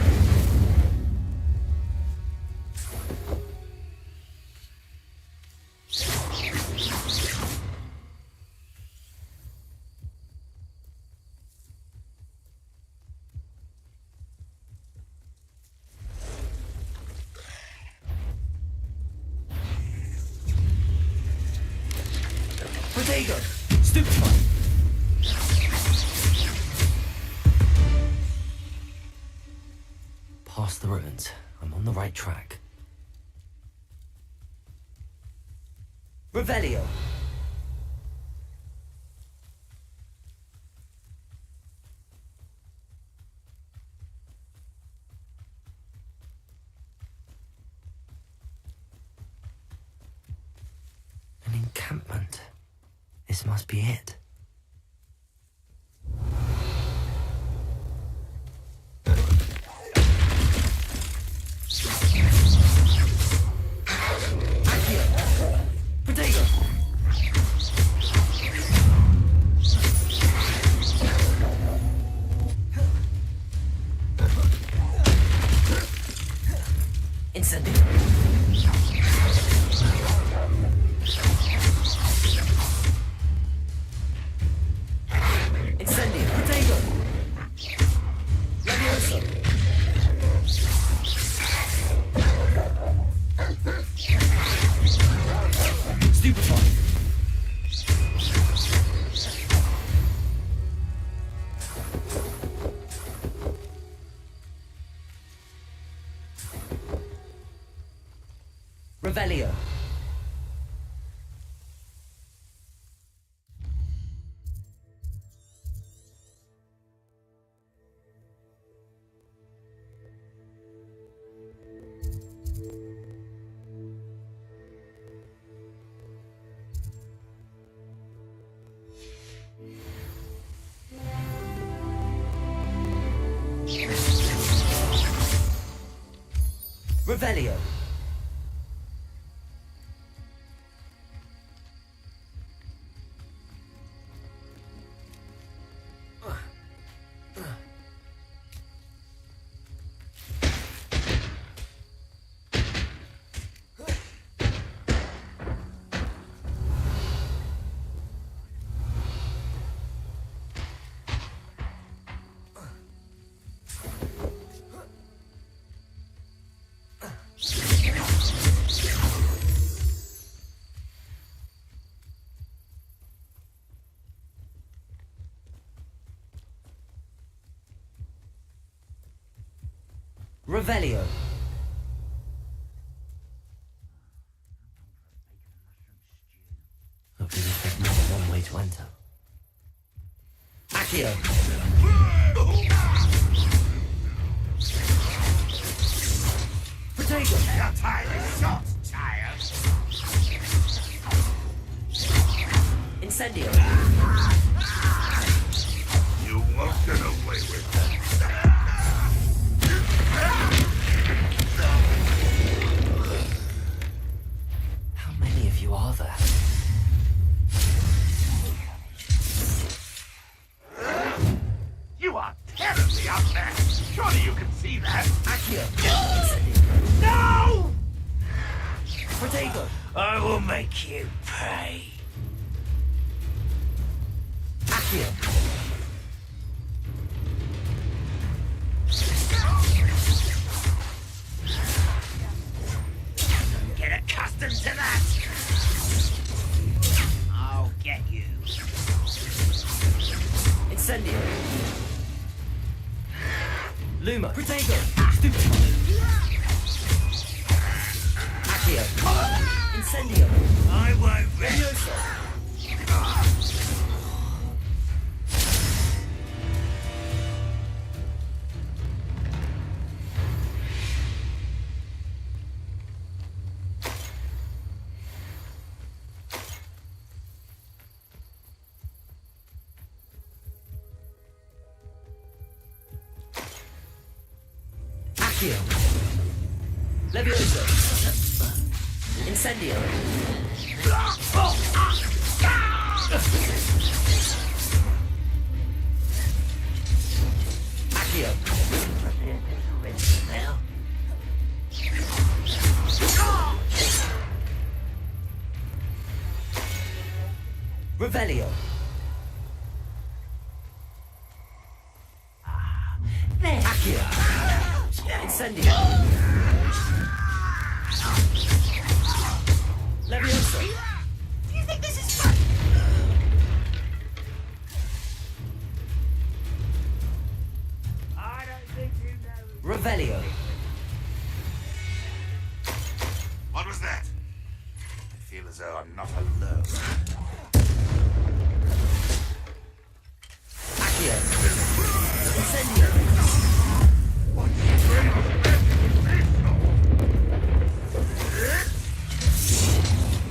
Protego! Stupefy! Past the ruins. I'm on the right track. Revelio! An encampment. This must be it. Protego! Incendio! Incendio! Protego! Levioso! Stupefy! Revelio! Revelio! Revelio! Hopefully there's more than one way to enter. Accio! Protego! Your time is short, child. Incendio! You won't get away with that. How many of you are there? You are terribly out there. Surely you can see that. Accio! No! Protego! I will make you pay. Accio! Get accustomed to that. I'll get you. Incendio! Luma! Protego! Accio! Incendio! I won't Levioso! Accio! Levioso! Incendio! Accio! Revelio! Accio! Incendio! Levioso! Do you think this is fun? Revelio. What was that? I feel as though I'm not alone. Accio. Incendio.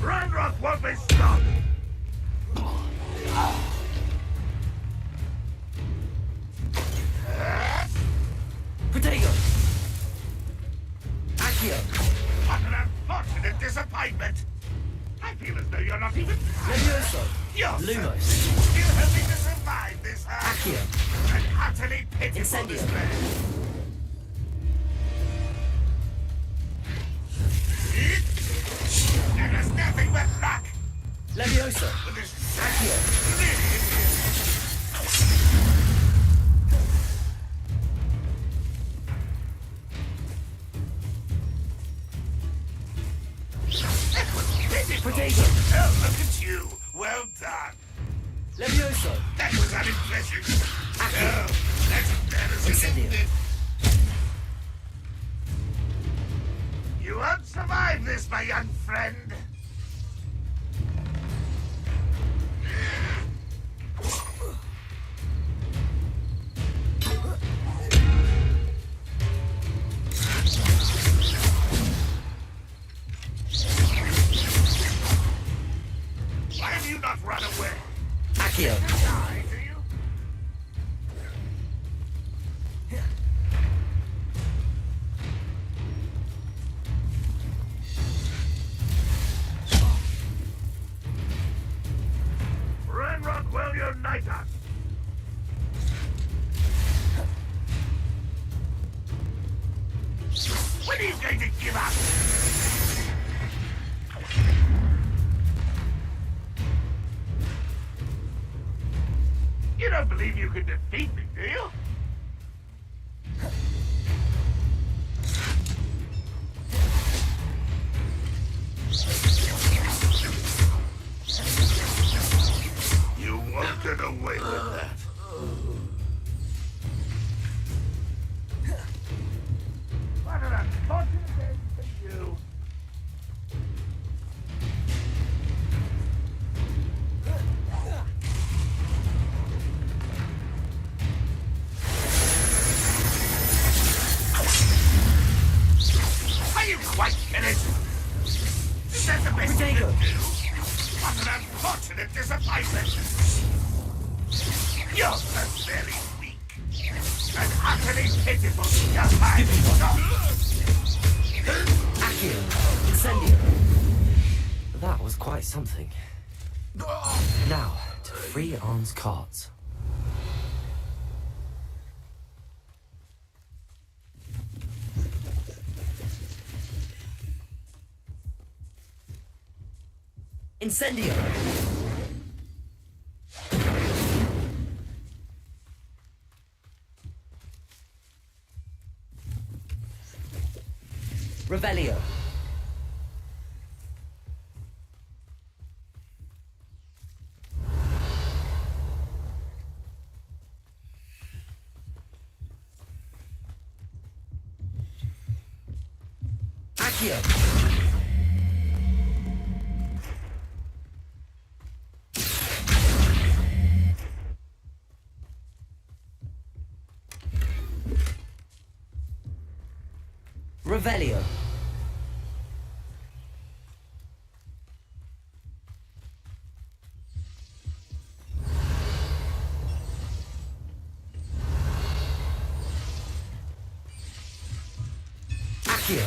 Ranrock won't be stopped! Protego. Accio. What an unfortunate disappointment! I feel as though you're not even... Levioso. You're Lumos. still helping to survive this Accio. an utterly pitiful Incendio. display. There is nothing but luck! Levioso. With this Accio. Protego. Oh, look at you! Well done! Levioso. That was unimpressive! Accio. Oh, that's embarrassing, Incendio. isn't it? You won't survive this, my young friend! Why have you not run away? Accio. Die, do you? Ranrock will unite us! When are you going to give up? You don't believe you can defeat me, do you? You won't get away with that. What an unfortunate end for you. Are you quite finished? Is that the best you can do? What an unfortunate disappointment! You're so very weak and utterly pitiful. Accio. Incendio. That was quite something. Now, to free Arn's cards. Incendio. Revelio. Accio. Revelio. Accio.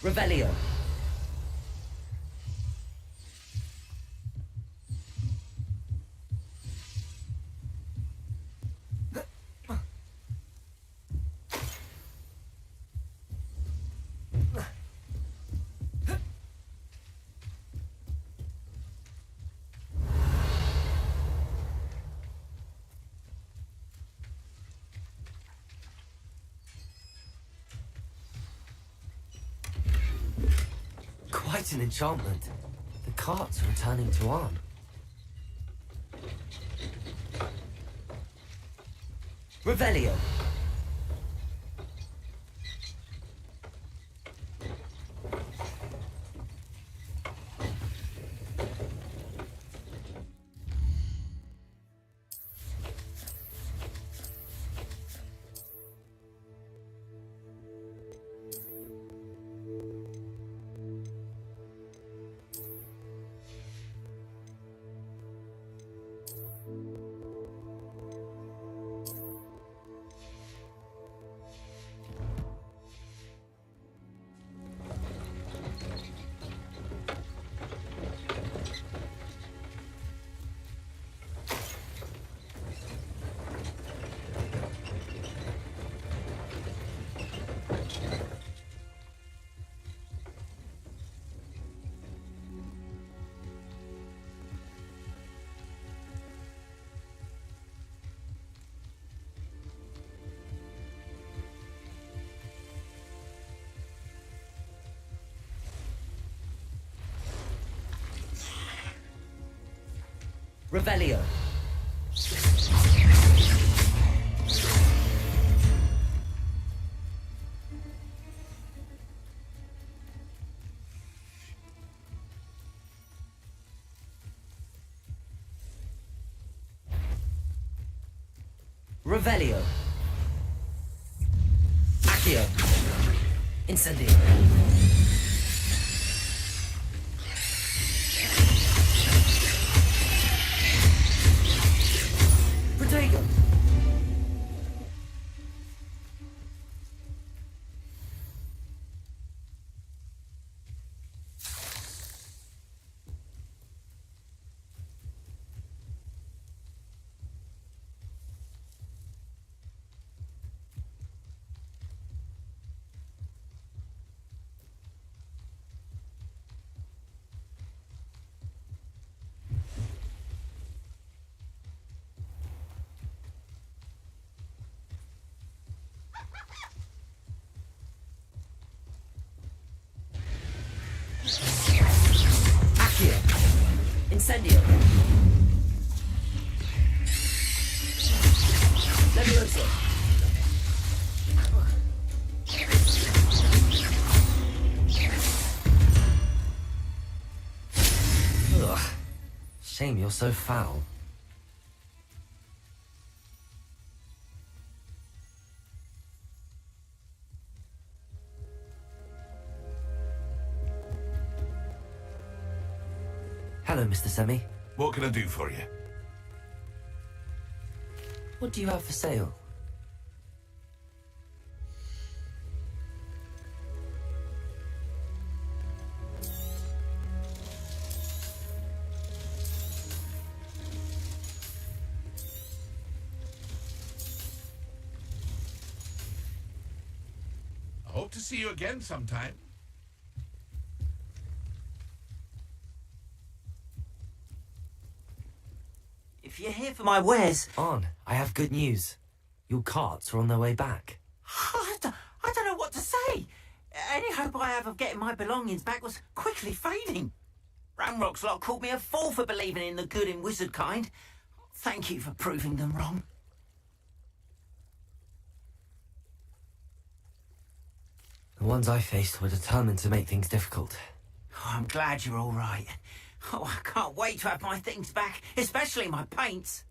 Revelio. Quite an enchantment. The carts are returning to Arn. Revelio. Revelio. Revelio. Accio. Incendio. Protego. Accio. Incendio. Levioso. Ugh. Shame you're so foul. Hello, Mr. Semi. What can I do for you? What do you have for sale? I hope to see you again sometime. If you're here for my wares... On, I have good news. Your carts are on their way back. I don't know what to say. Any hope I have of getting my belongings back was quickly fading. Ranrock's lot called me a fool for believing in the good in wizard kind. Thank you for proving them wrong. The ones I faced were determined to make things difficult. Oh, I'm glad you're all right. Oh, I can't wait to have my things back, especially my paints.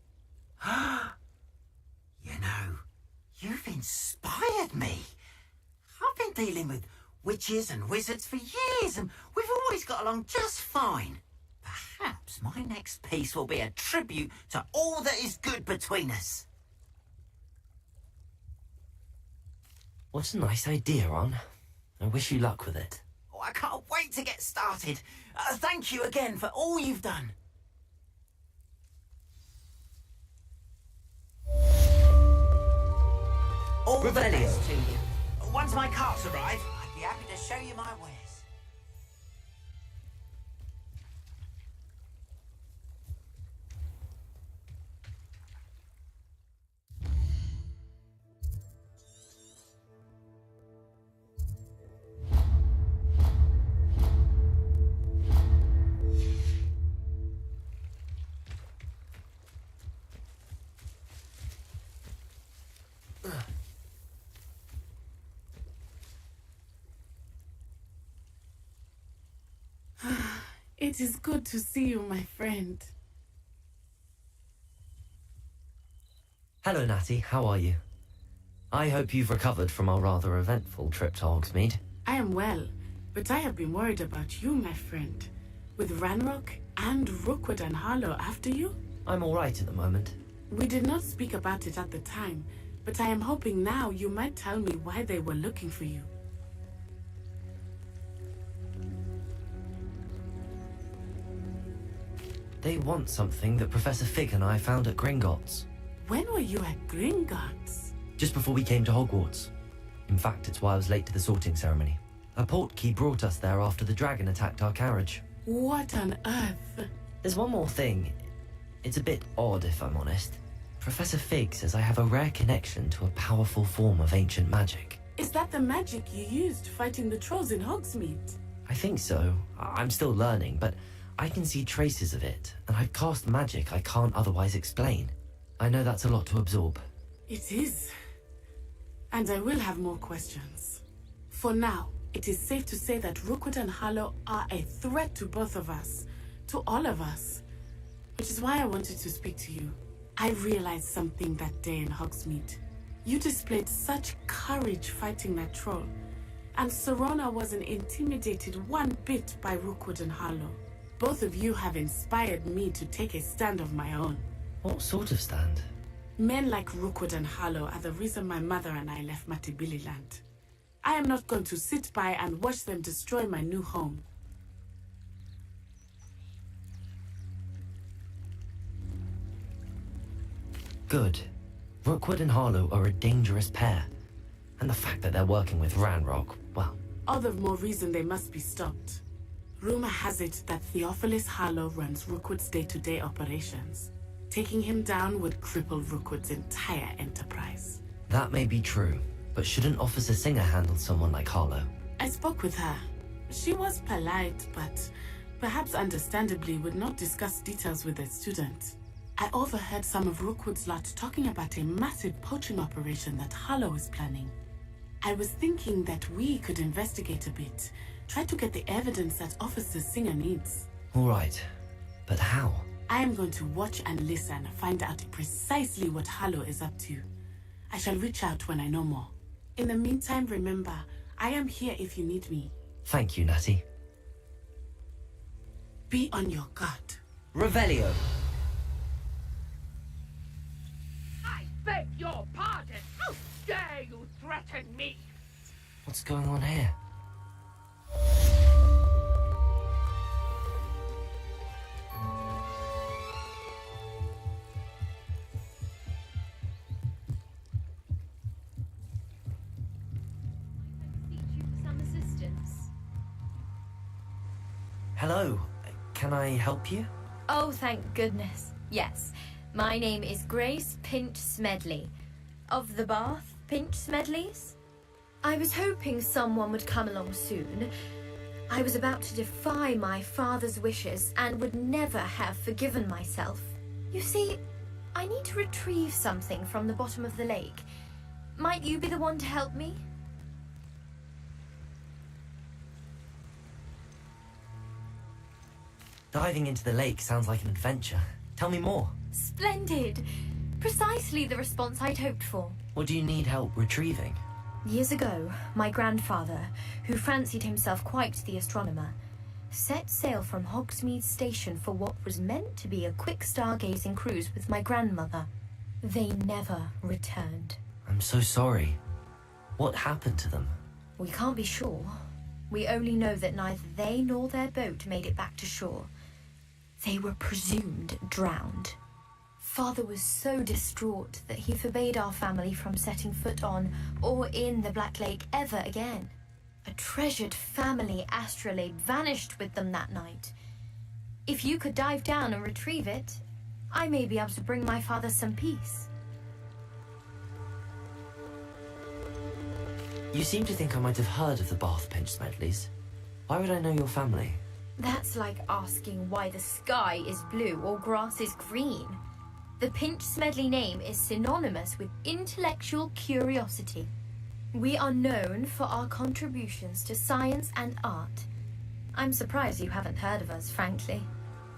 You know, you've inspired me. I've been dealing with witches and wizards for years, and we've always got along just fine. Perhaps my next piece will be a tribute to all that is good between us. What a nice idea, On. I wish you luck with it. Oh, I can't wait to get started. Thank you again for all you've done. All the best to you. Once my carts arrive, I'd be happy to show you my wares. It is good to see you, my friend. Hello, Natty. How are you? I hope you've recovered from our rather eventful trip to Hogsmeade. I am well, but I have been worried about you, my friend. With Ranrock and Rookwood and Harlow after you? I'm all right at the moment. We did not speak about it at the time, but I am hoping now you might tell me why they were looking for you. They want something that Professor Fig and I found at Gringotts. When were you at Gringotts? Just before we came to Hogwarts. In fact, it's why I was late to the sorting ceremony. A portkey brought us there after the dragon attacked our carriage. What on earth? There's one more thing. It's a bit odd, if I'm honest. Professor Fig says I have a rare connection to a powerful form of ancient magic. Is that the magic you used fighting the trolls in Hogsmeade? I think so. I'm still learning, but I can see traces of it, and I've cast magic I can't otherwise explain. I know that's a lot to absorb. It is. And I will have more questions. For now, it is safe to say that Rookwood and Harlow are a threat to both of us, to all of us. Which is why I wanted to speak to you. I realized something that day in Hogsmeade. You displayed such courage fighting that troll, and Serona wasn't intimidated one bit by Rookwood and Harlow. Both of you have inspired me to take a stand of my own. What sort of stand? Men like Rookwood and Harlow are the reason my mother and I left Matibililand. I am not going to sit by and watch them destroy my new home. Good. Rookwood and Harlow are a dangerous pair. And the fact that they're working with Ranrock, well... All the more reason they must be stopped. Rumor has it that Theophilus Harlow runs Rookwood's day-to-day operations. Taking him down would cripple Rookwood's entire enterprise. That may be true, but shouldn't Officer Singer handle someone like Harlow? I spoke with her. She was polite, but perhaps understandably would not discuss details with a student. I overheard some of Rookwood's lot talking about a massive poaching operation that Harlow is planning. I was thinking that we could investigate a bit, try to get the evidence that Officer Singer needs. All right, but how? I am going to watch and listen, find out precisely what Harlow is up to. I shall reach out when I know more. In the meantime, remember, I am here if you need me. Thank you, Natty. Be on your guard. Revelio. I beg your pardon. How dare you threaten me? What's going on here? Hello, can I help you? Oh, thank goodness. Yes, my name is Grace Pinch Smedley, of the Bath Pinch Smedleys. I was hoping someone would come along soon. I was about to defy my father's wishes and would never have forgiven myself. You see, I need to retrieve something from the bottom of the lake. Might you be the one to help me? Diving into the lake sounds like an adventure. Tell me more. Splendid! Precisely the response I'd hoped for. What do you need help retrieving? Years ago, my grandfather, who fancied himself quite the astronomer, set sail from Hogsmeade Station for what was meant to be a quick stargazing cruise with my grandmother. They never returned. I'm so sorry. What happened to them? We can't be sure. We only know that neither they nor their boat made it back to shore. They were presumed drowned. Father was so distraught that he forbade our family from setting foot on or in the Black Lake ever again. A treasured family astrolabe vanished with them that night. If you could dive down and retrieve it, I may be able to bring my father some peace. You seem to think I might have heard of the Bath Pinch Smedleys. Why would I know your family? That's like asking why the sky is blue or grass is green. The Pinch Smedley name is synonymous with intellectual curiosity. We are known for our contributions to science and art. I'm surprised you haven't heard of us, frankly.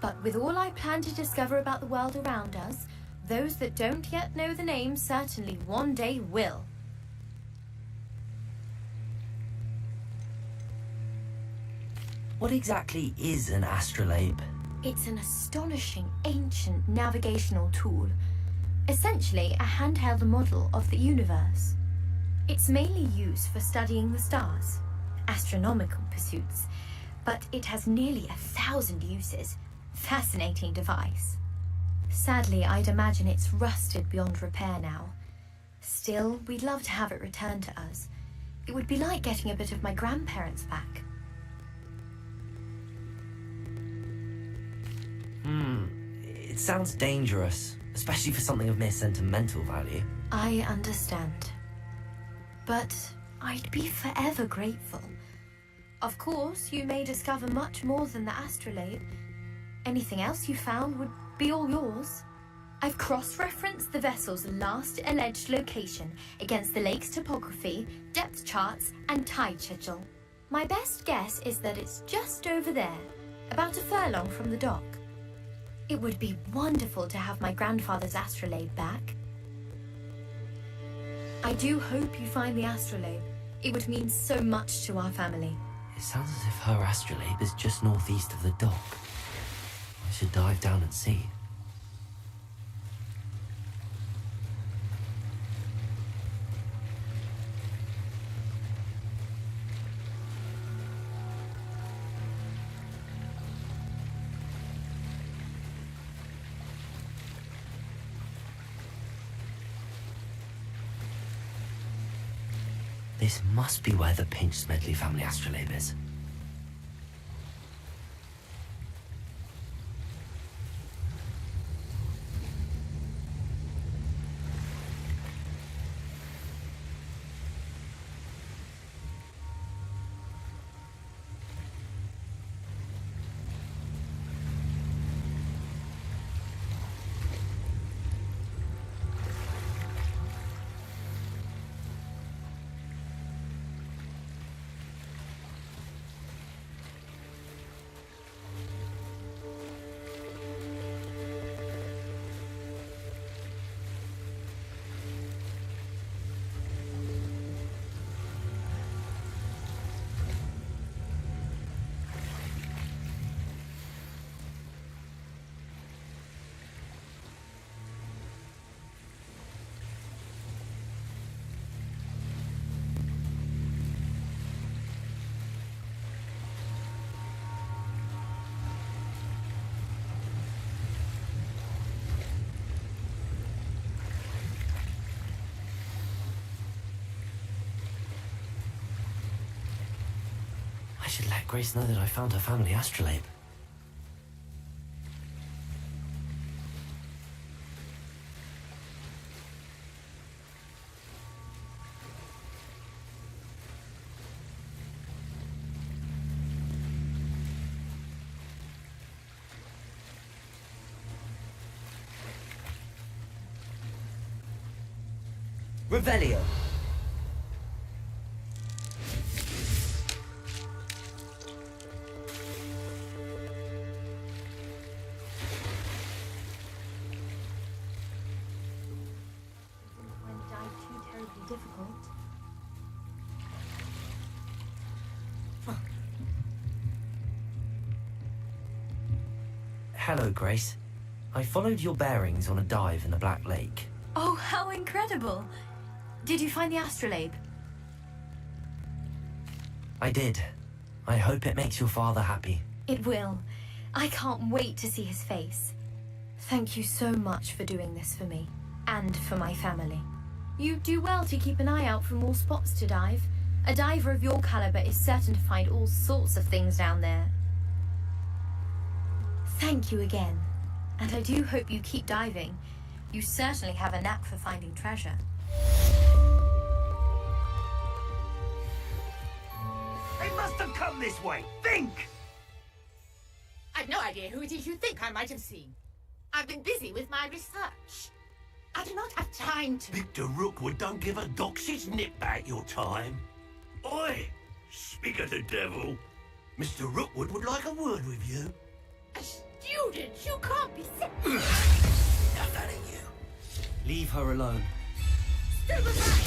But with all I plan to discover about the world around us, those that don't yet know the name certainly one day will. What exactly is an astrolabe? It's an astonishing ancient navigational tool. Essentially a handheld model of the universe. It's mainly used for studying the stars, astronomical pursuits, but it has nearly 1,000 uses. Fascinating device. Sadly, I'd imagine it's rusted beyond repair now. Still, we'd love to have it returned to us. It would be like getting a bit of my grandparents back. It sounds dangerous, especially for something of mere sentimental value. I understand. But I'd be forever grateful. Of course, you may discover much more than the astrolabe. Anything else you found would be all yours. I've cross-referenced the vessel's last alleged location against the lake's topography, depth charts, and tide schedule. My best guess is that it's just over there, about a furlong from the dock. It would be wonderful to have my grandfather's astrolabe back. I do hope you find the astrolabe. It would mean so much to our family. It sounds as if her astrolabe is just northeast of the dock. I should dive down and see. This must be where the Pinch-Smedley family astrolabe is. I should let Grace know that I found her family astrolabe. Revelio. Hello, Grace. I followed your bearings on a dive in the Black Lake. Oh, how incredible! Did you find the astrolabe? I did. I hope it makes your father happy. It will. I can't wait to see his face. Thank you so much for doing this for me, and for my family. You do well to keep an eye out for more spots to dive. A diver of your caliber is certain to find all sorts of things down there. Thank you again, and I do hope you keep diving. You certainly have a knack for finding treasure. They must have come this way! Think! I've no idea who it is you think I might have seen. I've been busy with my research. I do not have time to... Victor Rookwood don't give a doxy's nip back your time. Oi! Speak of the devil. Mr. Rookwood would like a word with you. A student? You can't be sick. Enough out of you. Leave her alone. Still the back.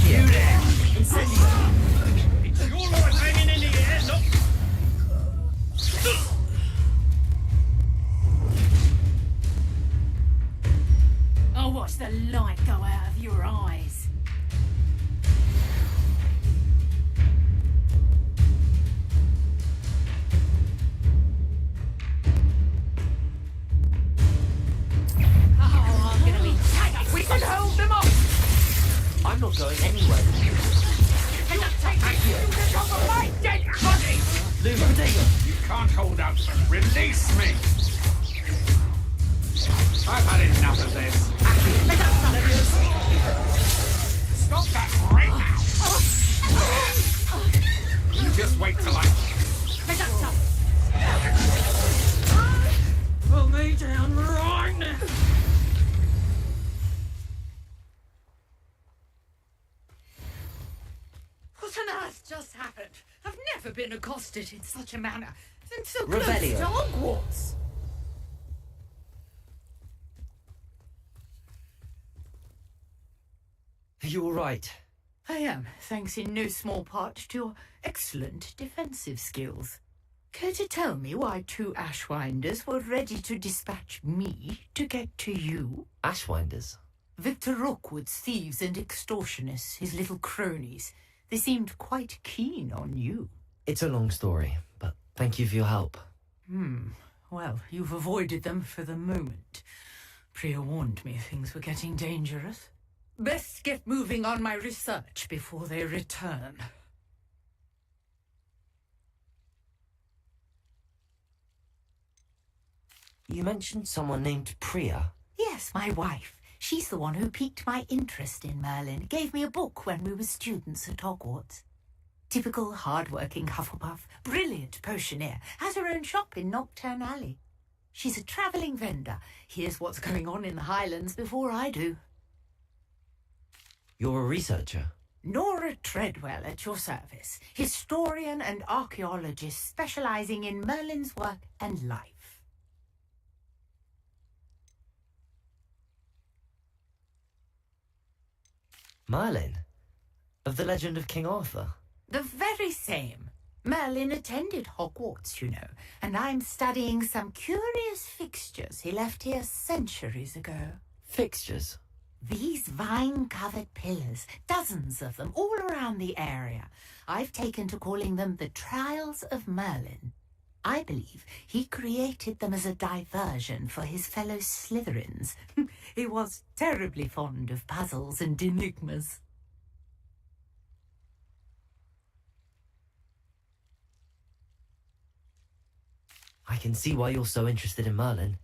You there! Incendio! It's your life hanging in the air, not... I'll watch the light go out of your eyes. Oh, I'm gonna be tagged. We can hold them off. I'm not going anywhere. You take my student off of my dead body! You can't hold out. Release me! I've had enough of this. Stop that right now! You just wait till I... Pull me down right now. What on earth just happened? I've never been accosted in such a manner. And so close to Revelio. Hogwarts. Are you all right? I am, thanks in no small part to your excellent defensive skills. Care to tell me why 2 Ashwinders were ready to dispatch me to get to you? Ashwinders? Victor Rookwood's thieves and extortionists, his little cronies. They seemed quite keen on you. It's a long story, but thank you for your help. Well, you've avoided them for the moment. Priya warned me things were getting dangerous. Best get moving on my research before they return. You mentioned someone named Priya. Yes, my wife. She's the one who piqued my interest in Merlin, gave me a book when we were students at Hogwarts. Typical hard-working Hufflepuff, brilliant potioneer, has her own shop in Nocturne Alley. She's a travelling vendor, hears what's going on in the Highlands before I do. You're a researcher? Nora Treadwell at your service, historian and archaeologist specialising in Merlin's work and life. Merlin? Of the legend of King Arthur? The very same. Merlin attended Hogwarts, you know, and I'm studying some curious fixtures he left here centuries ago. Fixtures? These vine-covered pillars, dozens of them, all around the area. I've taken to calling them the Trials of Merlin. I believe he created them as a diversion for his fellow Slytherins. He was terribly fond of puzzles and enigmas. I can see why you're so interested in Merlin.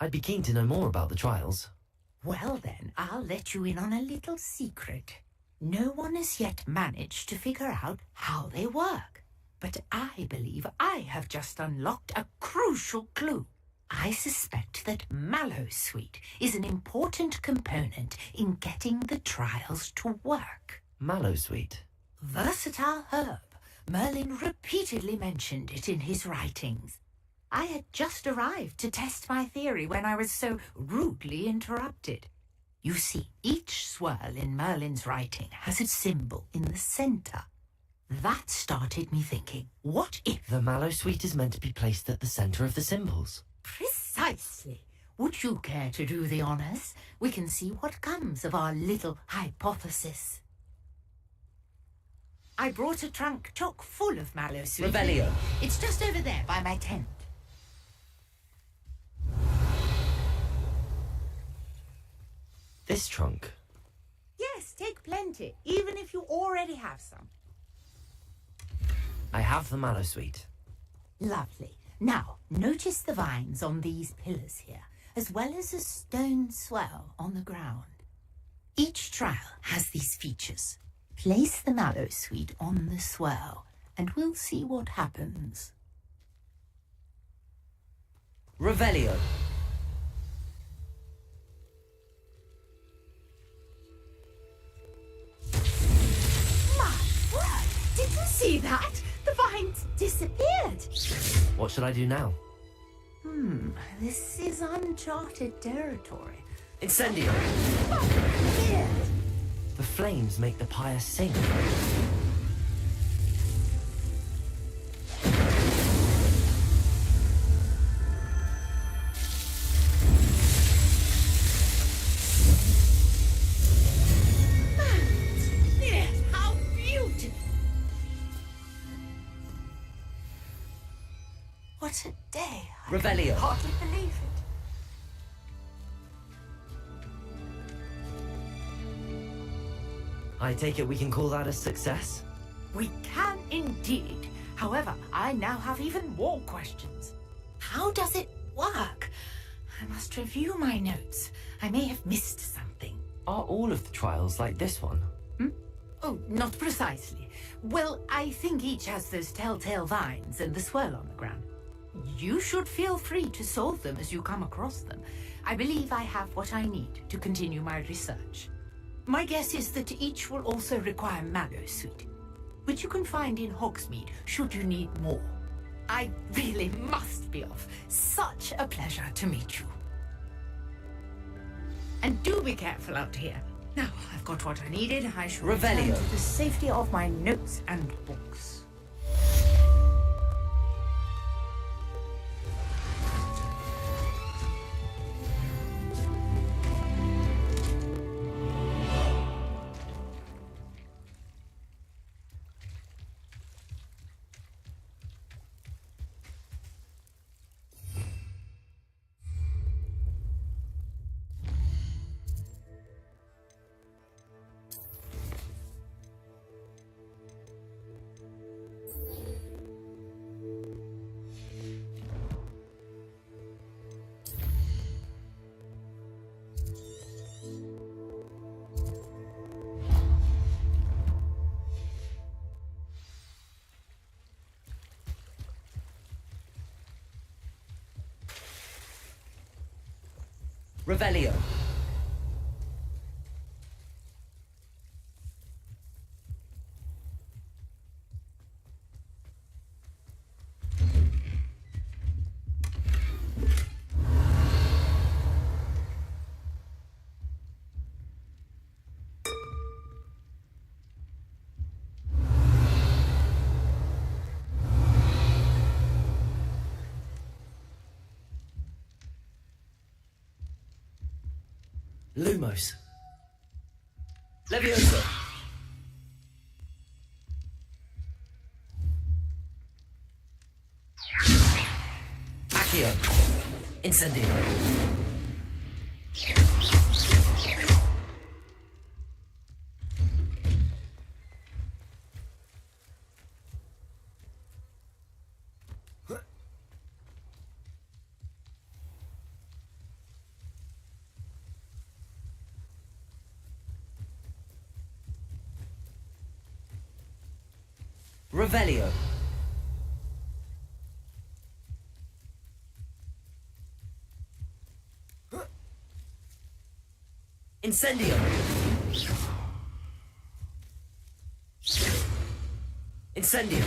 I'd be keen to know more about the trials. Well then, I'll let you in on a little secret. No one has yet managed to figure out how they work. But I believe I have just unlocked a crucial clue. I suspect that Mallowsweet is an important component in getting the trials to work. Mallowsweet? Versatile herb. Merlin repeatedly mentioned it in his writings. I had just arrived to test my theory when I was so rudely interrupted. You see, each swirl in Merlin's writing has a symbol in the centre. That started me thinking, what if... The Mallowsweet is meant to be placed at the centre of the symbols. Precisely. Would you care to do the honours? We can see what comes of our little hypothesis. I brought a trunk chock full of Mallowsweet. Revelio. It's just over there by my tent. This trunk? Yes, take plenty, even if you already have some. I have the Mallowsweet. Lovely. Now, notice the vines on these pillars here, as well as a stone swell on the ground. Each trial has these features. Place the Mallowsweet on the swell, and we'll see what happens. Revelio. My word! Did you see see that? The vines disappeared. What should I do now? This is uncharted territory. Incendio! Weird. The flames make the pyre sing. Yes, how beautiful. What a day. Revelio. I hardly believe it. I take it we can call that a success? We can indeed. However, I now have even more questions. How does it work? I must review my notes. I may have missed something. Are all of the trials like this one? Oh, not precisely. Well, I think each has those telltale vines and the swirl on the ground. You should feel free to solve them as you come across them. I believe I have what I need to continue my research. My guess is that each will also require Mallow Sweet, which you can find in Hogsmeade should you need more. I really must be off. Such a pleasure to meet you. And do be careful out here. Now, I've got what I needed. I shall return Revelio. to the safety of my notes and books. Revelio. Lumos. Levioso. Accio. Incendio. Revelio. Incendio. Incendio.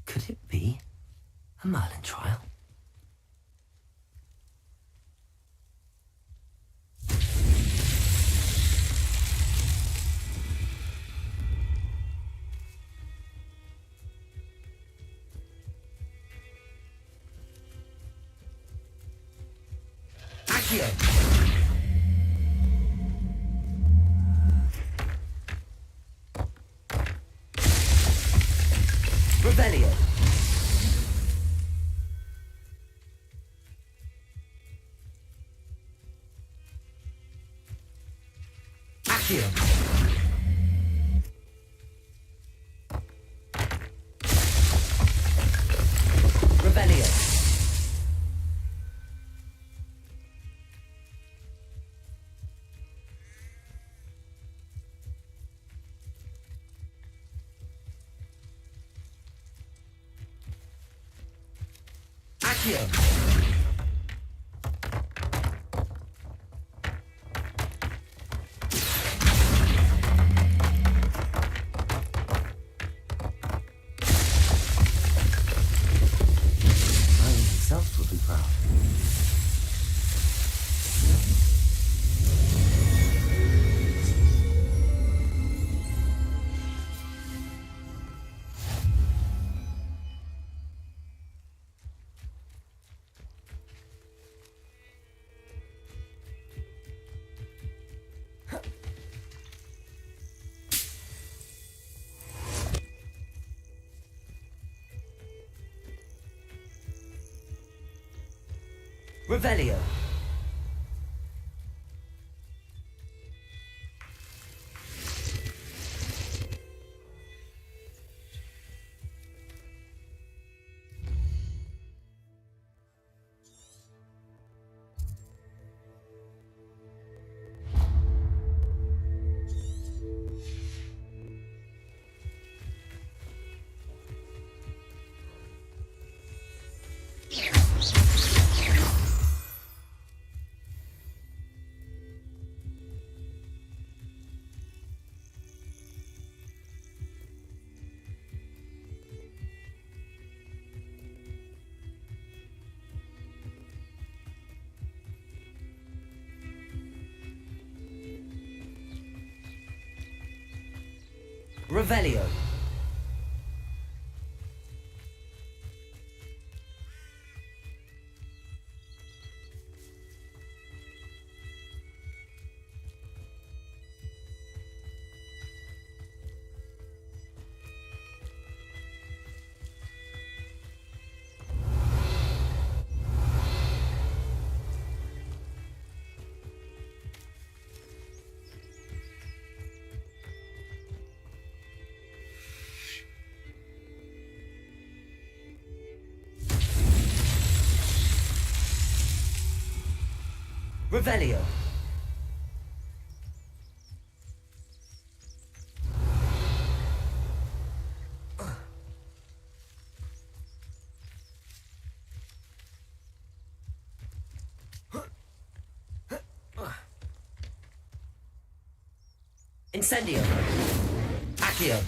Could it be a Merlin trial? Accio. Revelio. Accio. Revelio. Accio. Revelio. Revelio. Revelio. Incendio. Accio.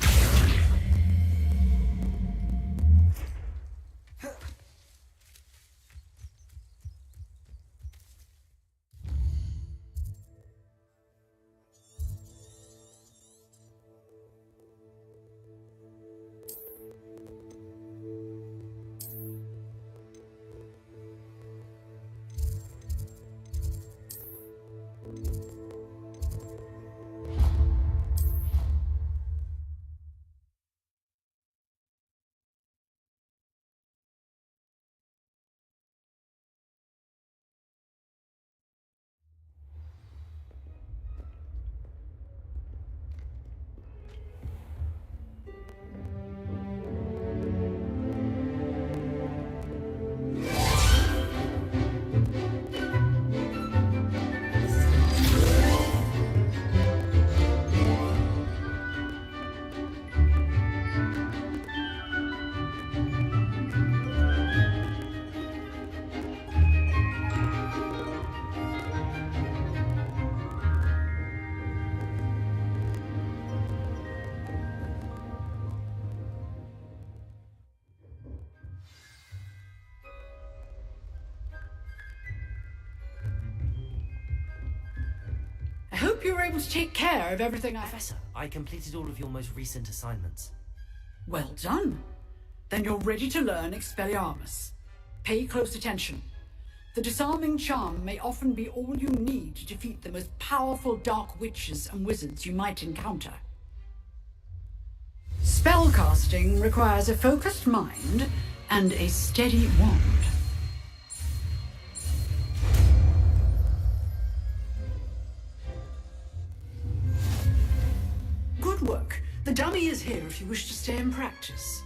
I hope you were able to take care of everything Professor, I completed all of your most recent assignments. Well done. Then you're ready to learn Expelliarmus. Pay close attention. The disarming charm may often be all you need to defeat the most powerful dark witches and wizards you might encounter. Spellcasting requires a focused mind and a steady wand. Good work. The dummy is here if you wish to stay and practice.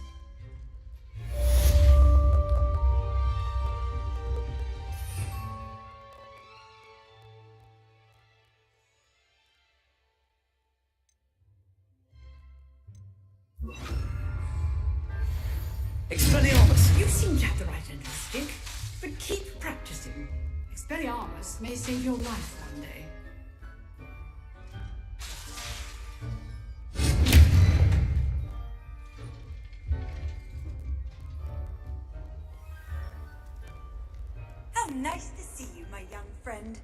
Expelliarmus! You seem to have the right end of the stick, but keep practicing. Expelliarmus may save your life one day. How nice to see you, my young friend.